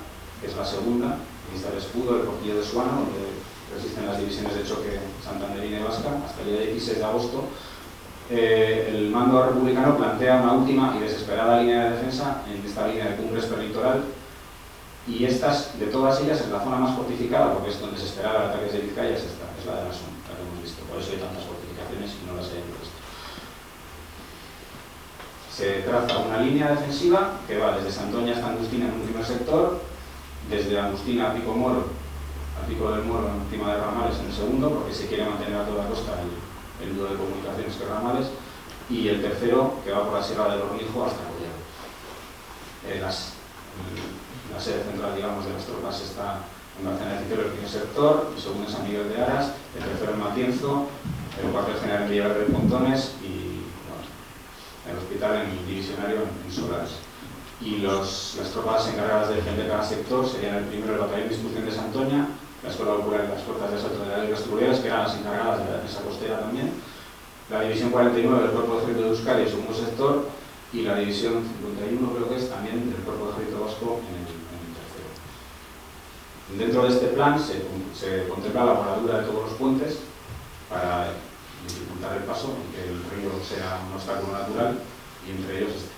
que es la segunda, aquí está el escudo, el portillo de Suano, donde resisten las divisiones de choque santanderina y vasca, hasta el día 16 de agosto, el mando republicano plantea una última y desesperada línea de defensa en esta línea de cumbres perlitoral, y estas, de todas ellas, es la zona más fortificada, porque es donde se esperaba ataques de Vizcaya, es esta, es la de la Son, la que hemos visto. Por eso hay tantas fortificaciones y no las hay visto. Se traza una línea defensiva que va desde Santoña hasta Angustina en un primer sector, desde Angustina a Pico Moro, a Pico del Moro encima de Ramales en el segundo, porque se quiere mantener a toda costa el nudo de comunicaciones que Ramales, y el tercero que va por la Sierra del Hornijo hasta Collado. La sede central, digamos, de las tropas está en Barcelona, el primer sector, el segundo en San Miguel de Aras, el tercero en Matienzo, el cuartel general en Villaverde de Pontones y bueno, el hospital en el divisionario en Solares. Y las tropas encargadas de defender cada sector serían el primero el batallón de instrucción de Santoña, la Escuela Popular y las fuerzas de asalto de la Ley Castruleras, que eran eran las encargadas de la defensa costera también, la División 49 del Cuerpo de Ejército de Euskadi, su segundo sector, y la División 51, creo que es, también del Cuerpo de Ejército Vasco en el tercero. Dentro de este plan se contempla la voladura de todos los puentes para dificultar el paso y que el río sea un obstáculo natural, y entre ellos este.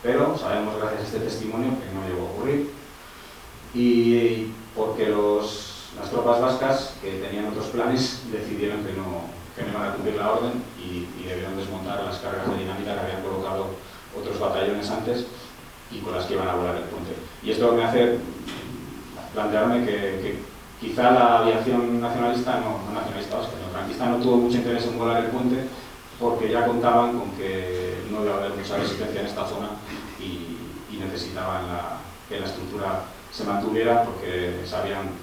Pero sabemos, gracias a este testimonio, que no llegó a ocurrir, y porque las tropas vascas, que tenían otros planes, decidieron que no iban a cumplir la orden y debieron desmontar las cargas de dinamita que habían colocado otros batallones antes y con las que iban a volar el puente. Y esto me hace plantearme que quizá la aviación nacionalista, no nacionalista vasca, sino franquista, no tuvo mucho interés en volar el puente porque ya contaban con que no iba a haber mucha resistencia en esta zona y necesitaban que la estructura se mantuviera, porque sabían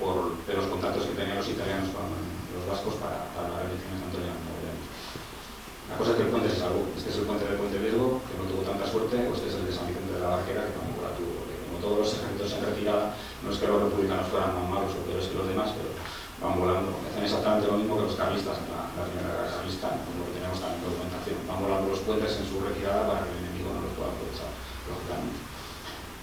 de los contactos que tenían los italianos con los vascos para la rendición de Santoña. La cosa es que el puente se salvó. Este es el puente de Puente Viesgo, que no tuvo tanta suerte, o este es el de San Vicente de la Barquera, que tampoco la tuvo, porque como todos los ejércitos en retirada, no es que los republicanos fueran más malos o peores que los demás, pero van volando. Hacen exactamente lo mismo que los carlistas en la primera guerra carlista, lo que tenemos también en documentación. Van volando los puentes en su retirada para que el enemigo no los pueda aprovechar, lógicamente.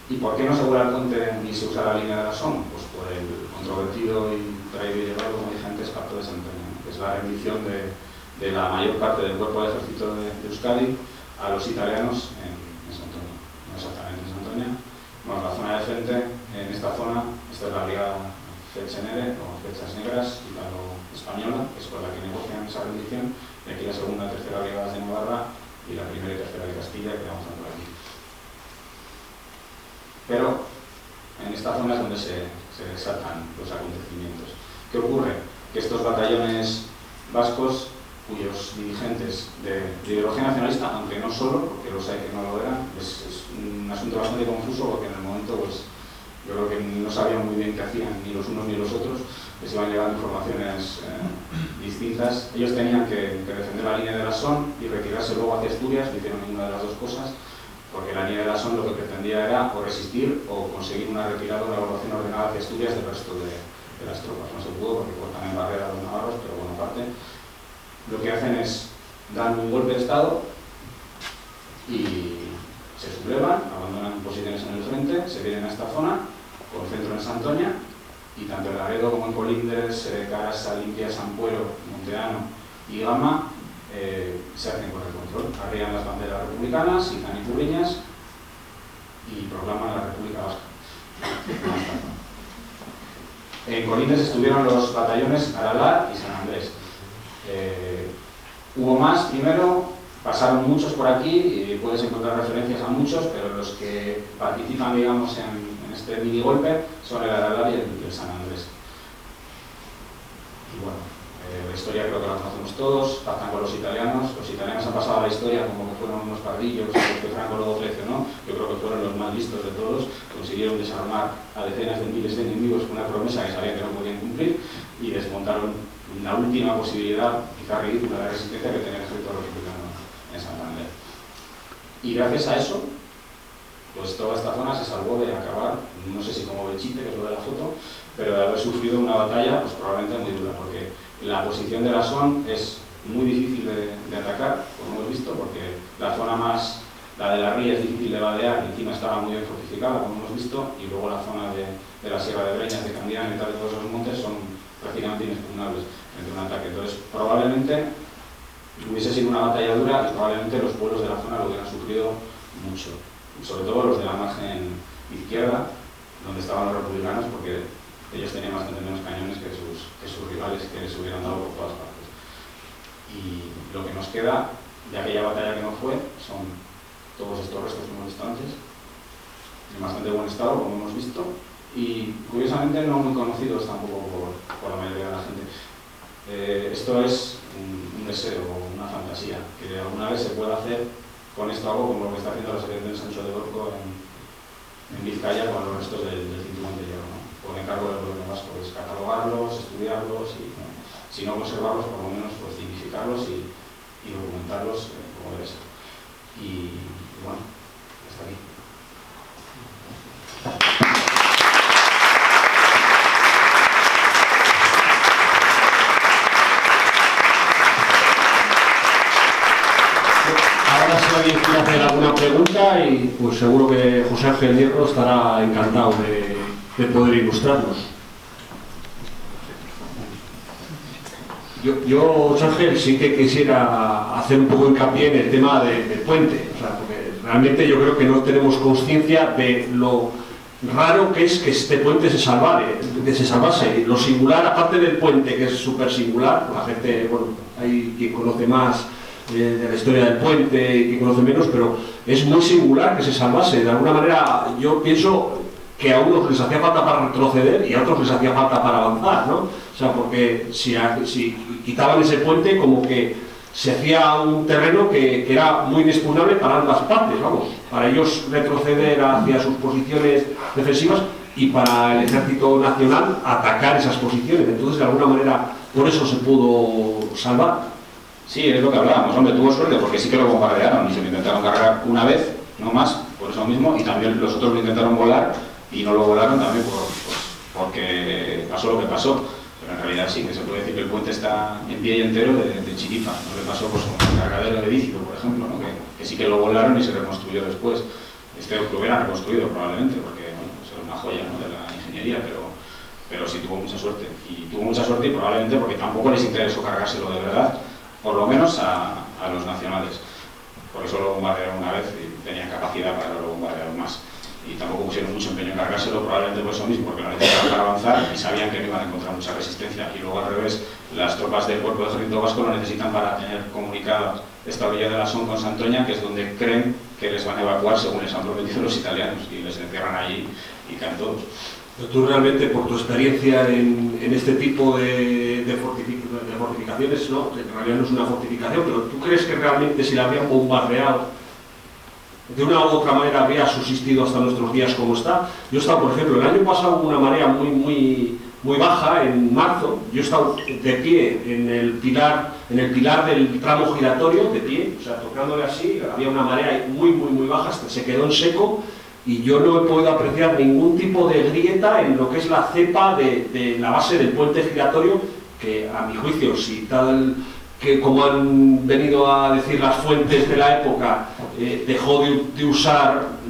¿Y por qué no se vuela el puente ni se usa la línea de la SOM? Pues por el controvertido y traído y llevado, como dije antes, pacto de Santoña, que es la rendición de la mayor parte del cuerpo de ejército de Euskadi a los italianos en Santoña. No exactamente en Santoña. Bueno, la zona de frente, en esta zona, esta es la brigada Felsenere, o Flechas Negras, italo-española, que es con la que negocian esa rendición, y aquí la segunda y tercera brigadas de Navarra y la primera y tercera de Castilla, que vamos a ver aquí. Pero en esta zona es donde se desatan los acontecimientos. ¿Qué ocurre? Que estos batallones vascos, cuyos dirigentes de ideología nacionalista, aunque no solo, porque los hay que no lo eran, es un asunto bastante confuso, porque en el momento pues, yo creo que no sabían muy bien qué hacían ni los unos ni los otros, les iban llegando informaciones distintas. Ellos tenían que defender la línea de la SON y retirarse luego hacia Asturias, no hicieron ninguna de las dos cosas, porque la línea de la SON lo que pretendía era o resistir o conseguir una retirada, una evacuación ordenada hacia Asturias del resto de las tropas. No se pudo porque cortan en barrera a los navarros, pero bueno, aparte, lo que hacen es dar un golpe de estado y se sublevan, abandonan posiciones en el frente, se vienen a esta zona, concentran en Santoña, y tanto en Laredo como en Colindres, Carasa, Limpia, San Puero, Monteano y Gama se hacen con el control. Arrían las banderas republicanas, citan iturriñas y proclaman la República Vasca. En Colindres estuvieron los batallones Aralar y San Andrés. Hubo más primero, pasaron muchos por aquí y puedes encontrar referencias a muchos, pero los que participan, digamos, en este mini golpe son el Aralar y el San Andrés. Y bueno, la historia creo que la conocemos todos, pactan con los italianos han pasado a la historia como que fueron unos pardillos, que Franco luego traicionó. Yo creo que fueron los más listos de todos, consiguieron desarmar a decenas de miles de enemigos con una promesa que sabían que no podían cumplir y desmontaron la última posibilidad, quizá ridícula, de resistencia que tenía el ejército republicano en Santander. Y gracias a eso, pues toda esta zona se salvó de acabar, no sé si como Belchite, que es lo de la foto, pero de haber sufrido una batalla pues probablemente muy dura, porque la posición de la SON es muy difícil de atacar, como hemos visto, porque la zona más, la de la ría, es difícil de vadear, y encima estaba muy bien fortificada, como hemos visto, y luego la zona de la Sierra de Breñas, de Candián y tal, de todos esos montes son prácticamente inexpugnables frente a un ataque. Entonces, probablemente hubiese sido una batalla dura y probablemente los pueblos de la zona lo hubieran sufrido mucho, sobre todo los de la margen izquierda, donde estaban los republicanos, porque ellos tenían bastante menos cañones que sus rivales, que les hubieran dado por todas partes. Y lo que nos queda de aquella batalla que no fue son todos estos restos que hemos visto antes, en bastante buen estado, como hemos visto, y curiosamente no muy conocidos tampoco por la mayoría de la gente. Esto es un deseo, una fantasía, que alguna vez se pueda hacer con esto algo como lo que está haciendo la Secretaría de Sancho de Borco en Vizcaya con los restos del cinturón de hierro, ¿no? Por encargo del gobierno vasco, es catalogarlos, estudiarlos y, ¿no?, si no conservarlos, por lo menos pues dignificarlos y documentarlos como debe ser. Y bueno, hasta aquí. hacer alguna pregunta y pues seguro que José Ángel Hierro estará encantado de poder ilustrarnos. Yo, José Ángel, sí que quisiera hacer un poco hincapié en el tema del puente, o sea, porque realmente yo creo que no tenemos conciencia de lo raro que es que este puente se salvase. Lo singular, aparte del puente, que es súper singular, la gente, bueno, hay quien conoce más de la historia del puente y quien conoce menos, pero es muy singular que se salvase. De alguna manera, yo pienso que a unos les hacía falta para retroceder y a otros les hacía falta para avanzar, ¿no? O sea, porque si quitaban ese puente, como que se hacía un terreno que era muy inexpugnable para ambas partes, vamos, para ellos retroceder hacia sus posiciones defensivas y para el ejército nacional atacar esas posiciones. Entonces, de alguna manera, por eso se pudo salvar. Sí, es lo que hablábamos, hombre, tuvo suerte porque sí que lo bombardearon y se lo intentaron cargar una vez, no más, por eso mismo, y también los otros lo intentaron volar y no lo volaron también porque pasó lo que pasó. Pero en realidad sí que se puede decir que el puente está en pie y entero de chiripa. No le pasó pues, con el cargadero de Dícico, por ejemplo, ¿no? que sí que lo volaron y se reconstruyó después. Lo hubieran reconstruido probablemente, porque bueno, pues era una joya, ¿no?, de la ingeniería, pero sí tuvo mucha suerte. Y tuvo mucha suerte y probablemente porque tampoco les interesó cargárselo de verdad, por lo menos a los nacionales. Por eso lo bombardearon una vez y tenían capacidad para que lo bombardearan más. Y tampoco pusieron mucho empeño en cargárselo, probablemente por eso mismo, porque lo necesitaban para avanzar y sabían que no iban a encontrar mucha resistencia. Y luego al revés, las tropas del Cuerpo de Ejército Vasco lo necesitan para tener comunicada esta orilla de la Son con Santoña, que es donde creen que les van a evacuar según les han prometido los italianos, y les encierran allí y caen todos. Pero tú realmente, por tu experiencia en este tipo de fortificaciones, ¿no?, que en realidad no es una fortificación, pero ¿tú crees que realmente si la habían bombardeado de una u otra manera habría subsistido hasta nuestros días como está? Yo he estado, por ejemplo, el año pasado hubo una marea muy baja, en marzo. Yo he estado de pie en el pilar del tramo giratorio, de pie, o sea, tocándole así. Había una marea muy baja, hasta se quedó en seco, y yo no he podido apreciar ningún tipo de grieta en lo que es la cepa de la base del puente giratorio, que a mi juicio, si tal que, como han venido a decir las fuentes de la época, dejó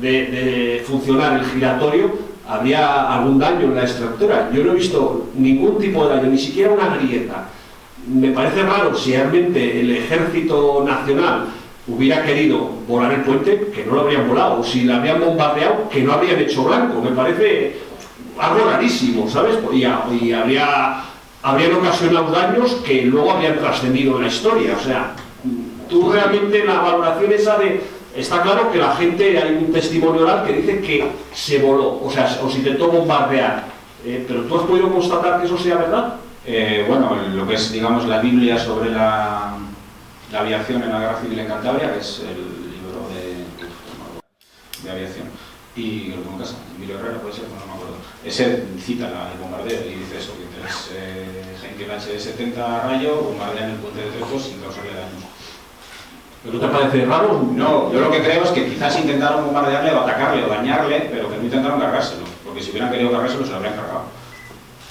de funcionar el giratorio, habría algún daño en la estructura. Yo no he visto ningún tipo de daño, ni siquiera una grieta. Me parece raro si realmente el Ejército Nacional hubiera querido volar el puente, que no lo habrían volado, o si lo habrían bombardeado, que no habrían hecho blanco. Me parece algo rarísimo, ¿sabes? Y habrían ocasionado daños que luego habrían trascendido en la historia. O sea, tú realmente la valoración esa de... Está claro que la gente, hay un testimonio oral que dice que se voló, o sea, o se intentó bombardear, pero ¿tú has podido constatar que eso sea verdad? Bueno, lo que es, digamos, la Biblia sobre la aviación en la Guerra Civil en Cantabria, que es el libro de aviación, y lo tengo en casa, Emilio Herrera, puede ser, no me acuerdo. Ese cita el bombardeo y dice eso, que Heinkel H-70 Rayo bombardean el puente de Trejos sin causarle daños. ¿Pero te parece raro? No, yo lo que creo es que quizás intentaron bombardearle o atacarle o dañarle, pero que no intentaron cargárselo, porque si hubieran querido cargárselo se lo habrían cargado.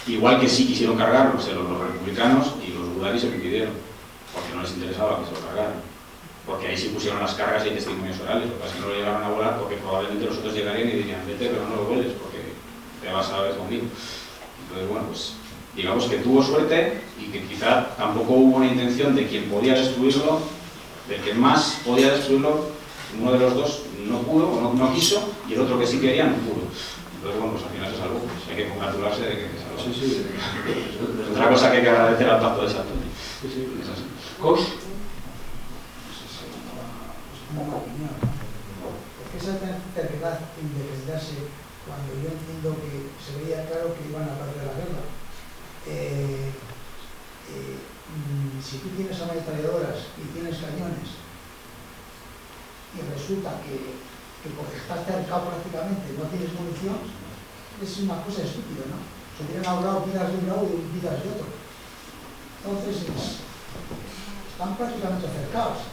Igual que sí quisieron cargarlo los republicanos y los gudaris se lo impidieron, porque no les interesaba que se lo cargaran. Porque ahí sí pusieron las cargas y hay testimonios orales, lo que pasa es que no lo llegaron a volar porque probablemente los otros llegarían y dirían, vete, pero no lo vueles porque te vas a ver conmigo. Entonces, bueno, pues digamos que tuvo suerte y que quizá tampoco hubo una intención de quien podía destruirlo, del que más podía destruirlo, uno de los dos no pudo o no quiso, y el otro que sí quería no pudo. Entonces, bueno, pues al final se salvó. Pues hay que congratularse de que se salvó. Sí. Otra cosa que hay que agradecer al pacto de Santoña. Sí. ¿Cos? Una opinión. ¿Por qué esa terquedad en defenderse cuando yo entiendo que se veía claro que iban a perder la guerra? Si tú tienes ametralladoras y tienes cañones y resulta que porque estás cercado prácticamente no tienes munición, es una cosa estúpida, ¿no? Se hubieran ahorrado vidas de un lado y vidas de otro. Entonces están prácticamente cercados.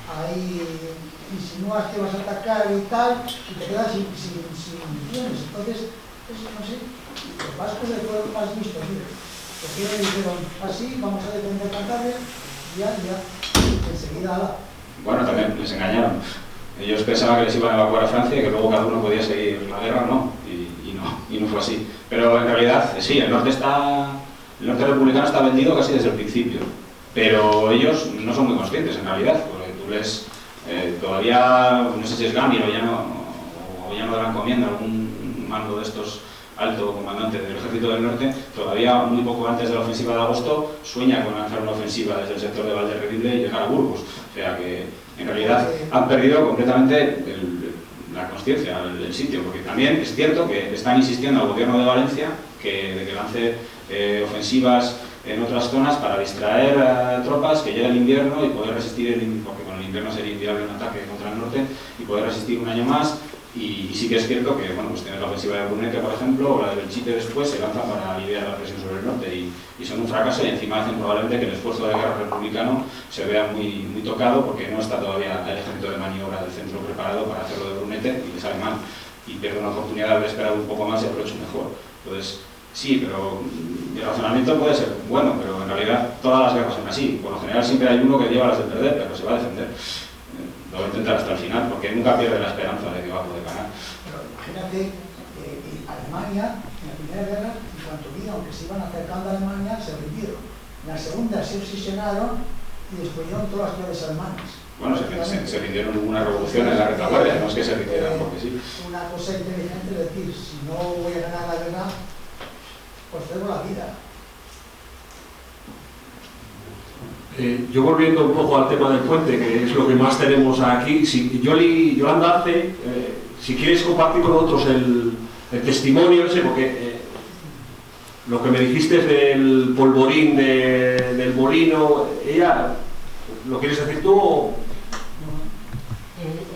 Ahí insinúas que vas a atacar y tal, y te quedas sin municiones. Entonces, no sé, los vascos fueron más listos, mire. Porque dijeron, así, vamos a defender Cantabria, ya, enseguida, Bueno, también les engañaron. Ellos pensaban que les iban a evacuar a Francia y que luego cada uno podía seguir la guerra, no, y no fue así. Pero en realidad, sí, el norte republicano está vendido casi desde el principio, pero ellos no son muy conscientes en realidad, porque tú les todavía, no sé si es Gamir o ya no dan encomienda algún mando de estos alto comandante del ejército del norte, todavía muy poco antes de la ofensiva de agosto sueña con lanzar una ofensiva desde el sector de Valderredible y llegar a Burgos. O sea que en realidad han perdido completamente la consciencia, el sitio, porque también es cierto que están insistiendo al gobierno de Valencia de que lance ofensivas en otras zonas para distraer a tropas, que llegue el invierno y poder resistir, porque con el invierno sería inviable un ataque contra el norte, y poder resistir un año más. Y sí que es cierto que, bueno, pues tienes la ofensiva de Brunete, por ejemplo, o la de Belchite después, se lanzan para aliviar la presión sobre el norte y son un fracaso, y encima hacen probablemente que el esfuerzo de guerra republicano se vea muy, muy tocado, porque no está todavía el ejército de maniobra del centro preparado para hacerlo de Brunete, y le sale mal, y pierde una oportunidad de haber esperado un poco más y haberlo hecho mejor. Entonces, sí, pero el razonamiento puede ser bueno, pero en realidad todas las guerras son así. Por lo general siempre hay uno que lleva las de perder, pero se va a defender. Lo va a intentar hasta el final, porque nunca pierde la esperanza de que va a poder ganar. Pero imagínate, Alemania, en la Primera Guerra, en cuanto vieron que se iban acercando a Alemania, se rindieron. En la Segunda se obsesionaron y destruyeron todas las ciudades alemanas. Bueno, se rindieron una revolución en la retaguardia, no es que se rindieran porque sí. Una cosa inteligente es decir, si no voy a ganar la guerra, pues tengo la vida. Yo volviendo un poco al tema del puente, que es lo que más tenemos aquí, si Yolanda Arce, si quieres compartir con nosotros el testimonio ese, porque lo que me dijiste del polvorín del molino, ella, ¿lo quieres decir tú o...?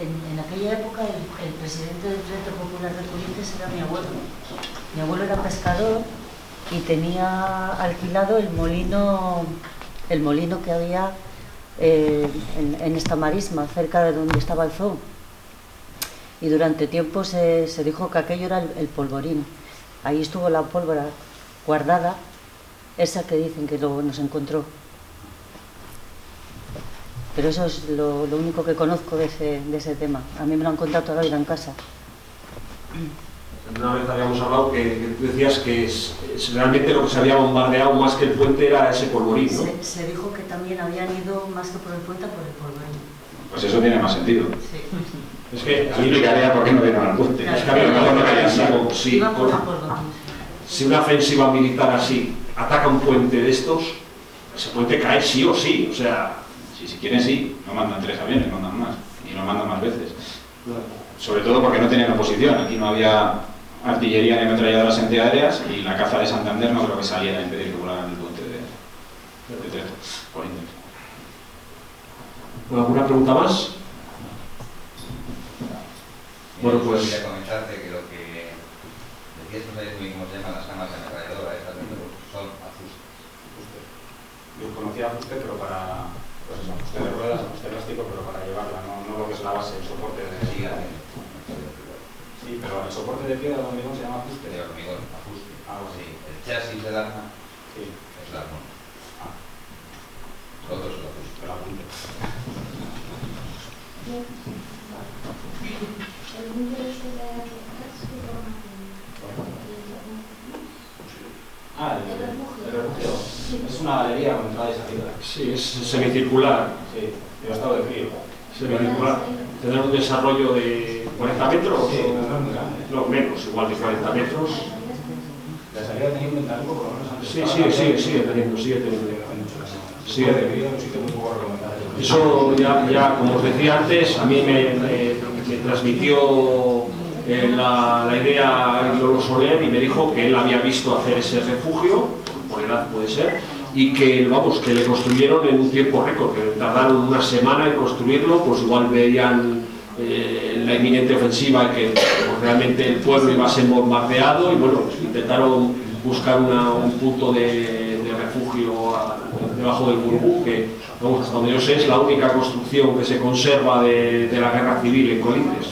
En aquella época el presidente del Frente Popular de Corrientes era mi abuelo. Mi abuelo era pescador y tenía alquilado el molino que había en esta marisma, cerca de donde estaba el zoo. Y durante tiempo se dijo que aquello era el polvorín. Ahí estuvo la pólvora guardada, esa que dicen que nos encontró. Pero eso es lo único que conozco de ese tema. A mí me lo han contado toda la vida en casa. Una vez habíamos hablado que tú decías que es realmente lo que se había bombardeado más que el puente era ese polvorín, ¿no? Se dijo que también habían ido más que por el puente, por el polvorín. Pues eso tiene más sentido. Sí. Es que Eso explicaría por qué no vienen al puente. Es que a mí me parece que Iba por el polvorín. si una ofensiva militar así ataca un puente de estos, ese puente cae sí o sí, o sea... Si quieren sí, no mandan 3 aviones, mandan más, y no mandan más veces. Sobre todo porque no tenían oposición, aquí no había artillería ni ametralladoras antiaéreas y la caza de Santander no creo que saliera a impedir que volaran el puente de Trejo, por intento. ¿Alguna pregunta más? Bueno, pues... Quería comentarte que lo que decías, no sabes muy bien cómo se llaman las camas de ametralladora, estas son ajustes. Yo conocía ajuste, pero para... pues eso, ajuste de ruedas, ajuste elástico, pero para llevarla, no lo que es la base, el soporte de... Sí, pero el soporte de piedra de hormigón se llama ajuste. De hormigón, ajuste. Algo así. Sí, el chasis del arma Sí. es el arma. Ah, Lo otro es el ajuste. el apunte. Ah, el refugio. Es una galería con entrada y salida. Sí, es semicircular. Sí, yo he estado de frío. Semicircular. Tendrá un desarrollo de 40 metros. Sí, no es muy grande. No, menos, igual de 40 metros. La salida tenía un ventanuco, por lo menos antes. Sigue teniendo. Sigue de frío, un sitio muy poco recomendable. Eso ya, como os decía antes, a mí me transmitió la idea Lolo Soler y me dijo que él había visto hacer ese refugio, por edad puede ser, y que, vamos, que le construyeron en un tiempo récord, que tardaron una semana en construirlo, pues igual veían la inminente ofensiva y que pues, realmente el pueblo iba a ser bombardeado y bueno, pues, intentaron buscar un punto de refugio debajo del Burgú, que vamos, hasta donde yo sé es la única construcción que se conserva de la guerra civil en Colindres.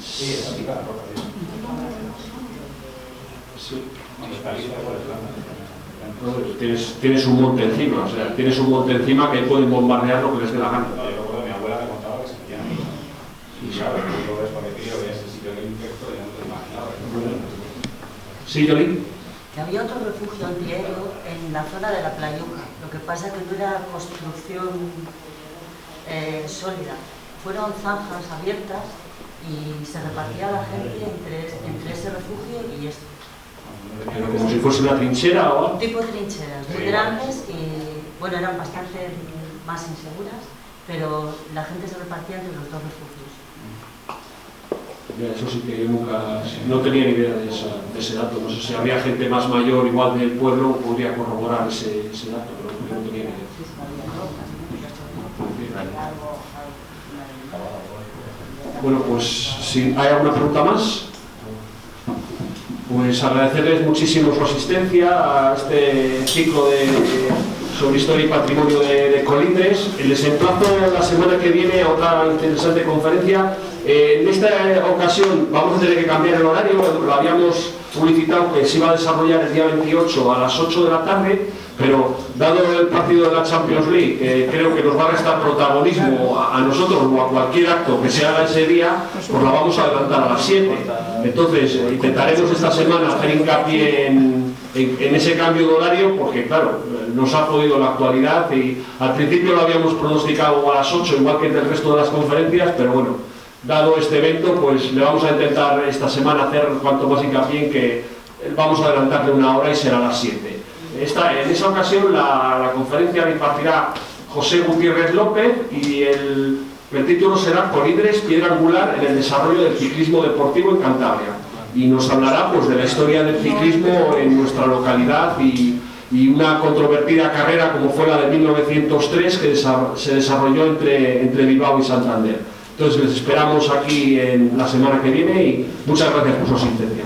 Sí, es así, claro. Sí. Cuando está lista, pues planta. Tienes un monte encima, o sea, tienes un monte encima que pueden bombardear lo que les dé la gana. No, yo recuerdo mi abuela me contaba que se metían ahí. Y claro, tú lo ves porque tío, ves el sitio del infecto y no te lo imaginabas. ¿Sí, Yoli? Que había otro refugio antiaéreo en la zona de la Playuca. Lo que pasa es que no era construcción sólida. Fueron zanjas abiertas y se repartía la gente entre ese refugio y este. Pero como si fuese una trinchera o algo. Un tipo de trincheras muy grandes y, bueno, eran bastante más inseguras, pero la gente se repartía entre los dos refugios. Mira, eso sí que yo nunca, no tenía ni idea de ese dato. No sé si había gente más mayor, igual del pueblo, podría corroborar ese dato, pero yo no tenía ni idea. Bueno, pues si hay alguna pregunta más, pues agradecerles muchísimo su asistencia a este ciclo sobre historia y patrimonio de Colindres. Les emplazo la semana que viene a otra interesante conferencia. En esta ocasión vamos a tener que cambiar el horario, lo habíamos publicitado que se iba a desarrollar el día 28 a las 8 de la tarde, pero dado el partido de la Champions League, creo que nos va a restar protagonismo a nosotros o a cualquier acto que se haga ese día, pues la vamos a adelantar a las 7. Entonces intentaremos esta semana hacer hincapié en ese cambio de horario, porque claro, nos ha podido la actualidad y al principio lo habíamos pronosticado a las 8, igual que en el resto de las conferencias, pero bueno, dado este evento, pues le vamos a intentar esta semana hacer cuanto más hincapié en que vamos a adelantarle una hora y será a las 7. En esa ocasión la conferencia la impartirá José Gutiérrez López y el título será Colindres, piedra angular en el desarrollo del ciclismo deportivo en Cantabria. Y nos hablará pues de la historia del ciclismo en nuestra localidad y una controvertida carrera como fue la de 1903 que se desarrolló entre Bilbao y Santander. Entonces les esperamos aquí en la semana que viene y muchas gracias por su asistencia.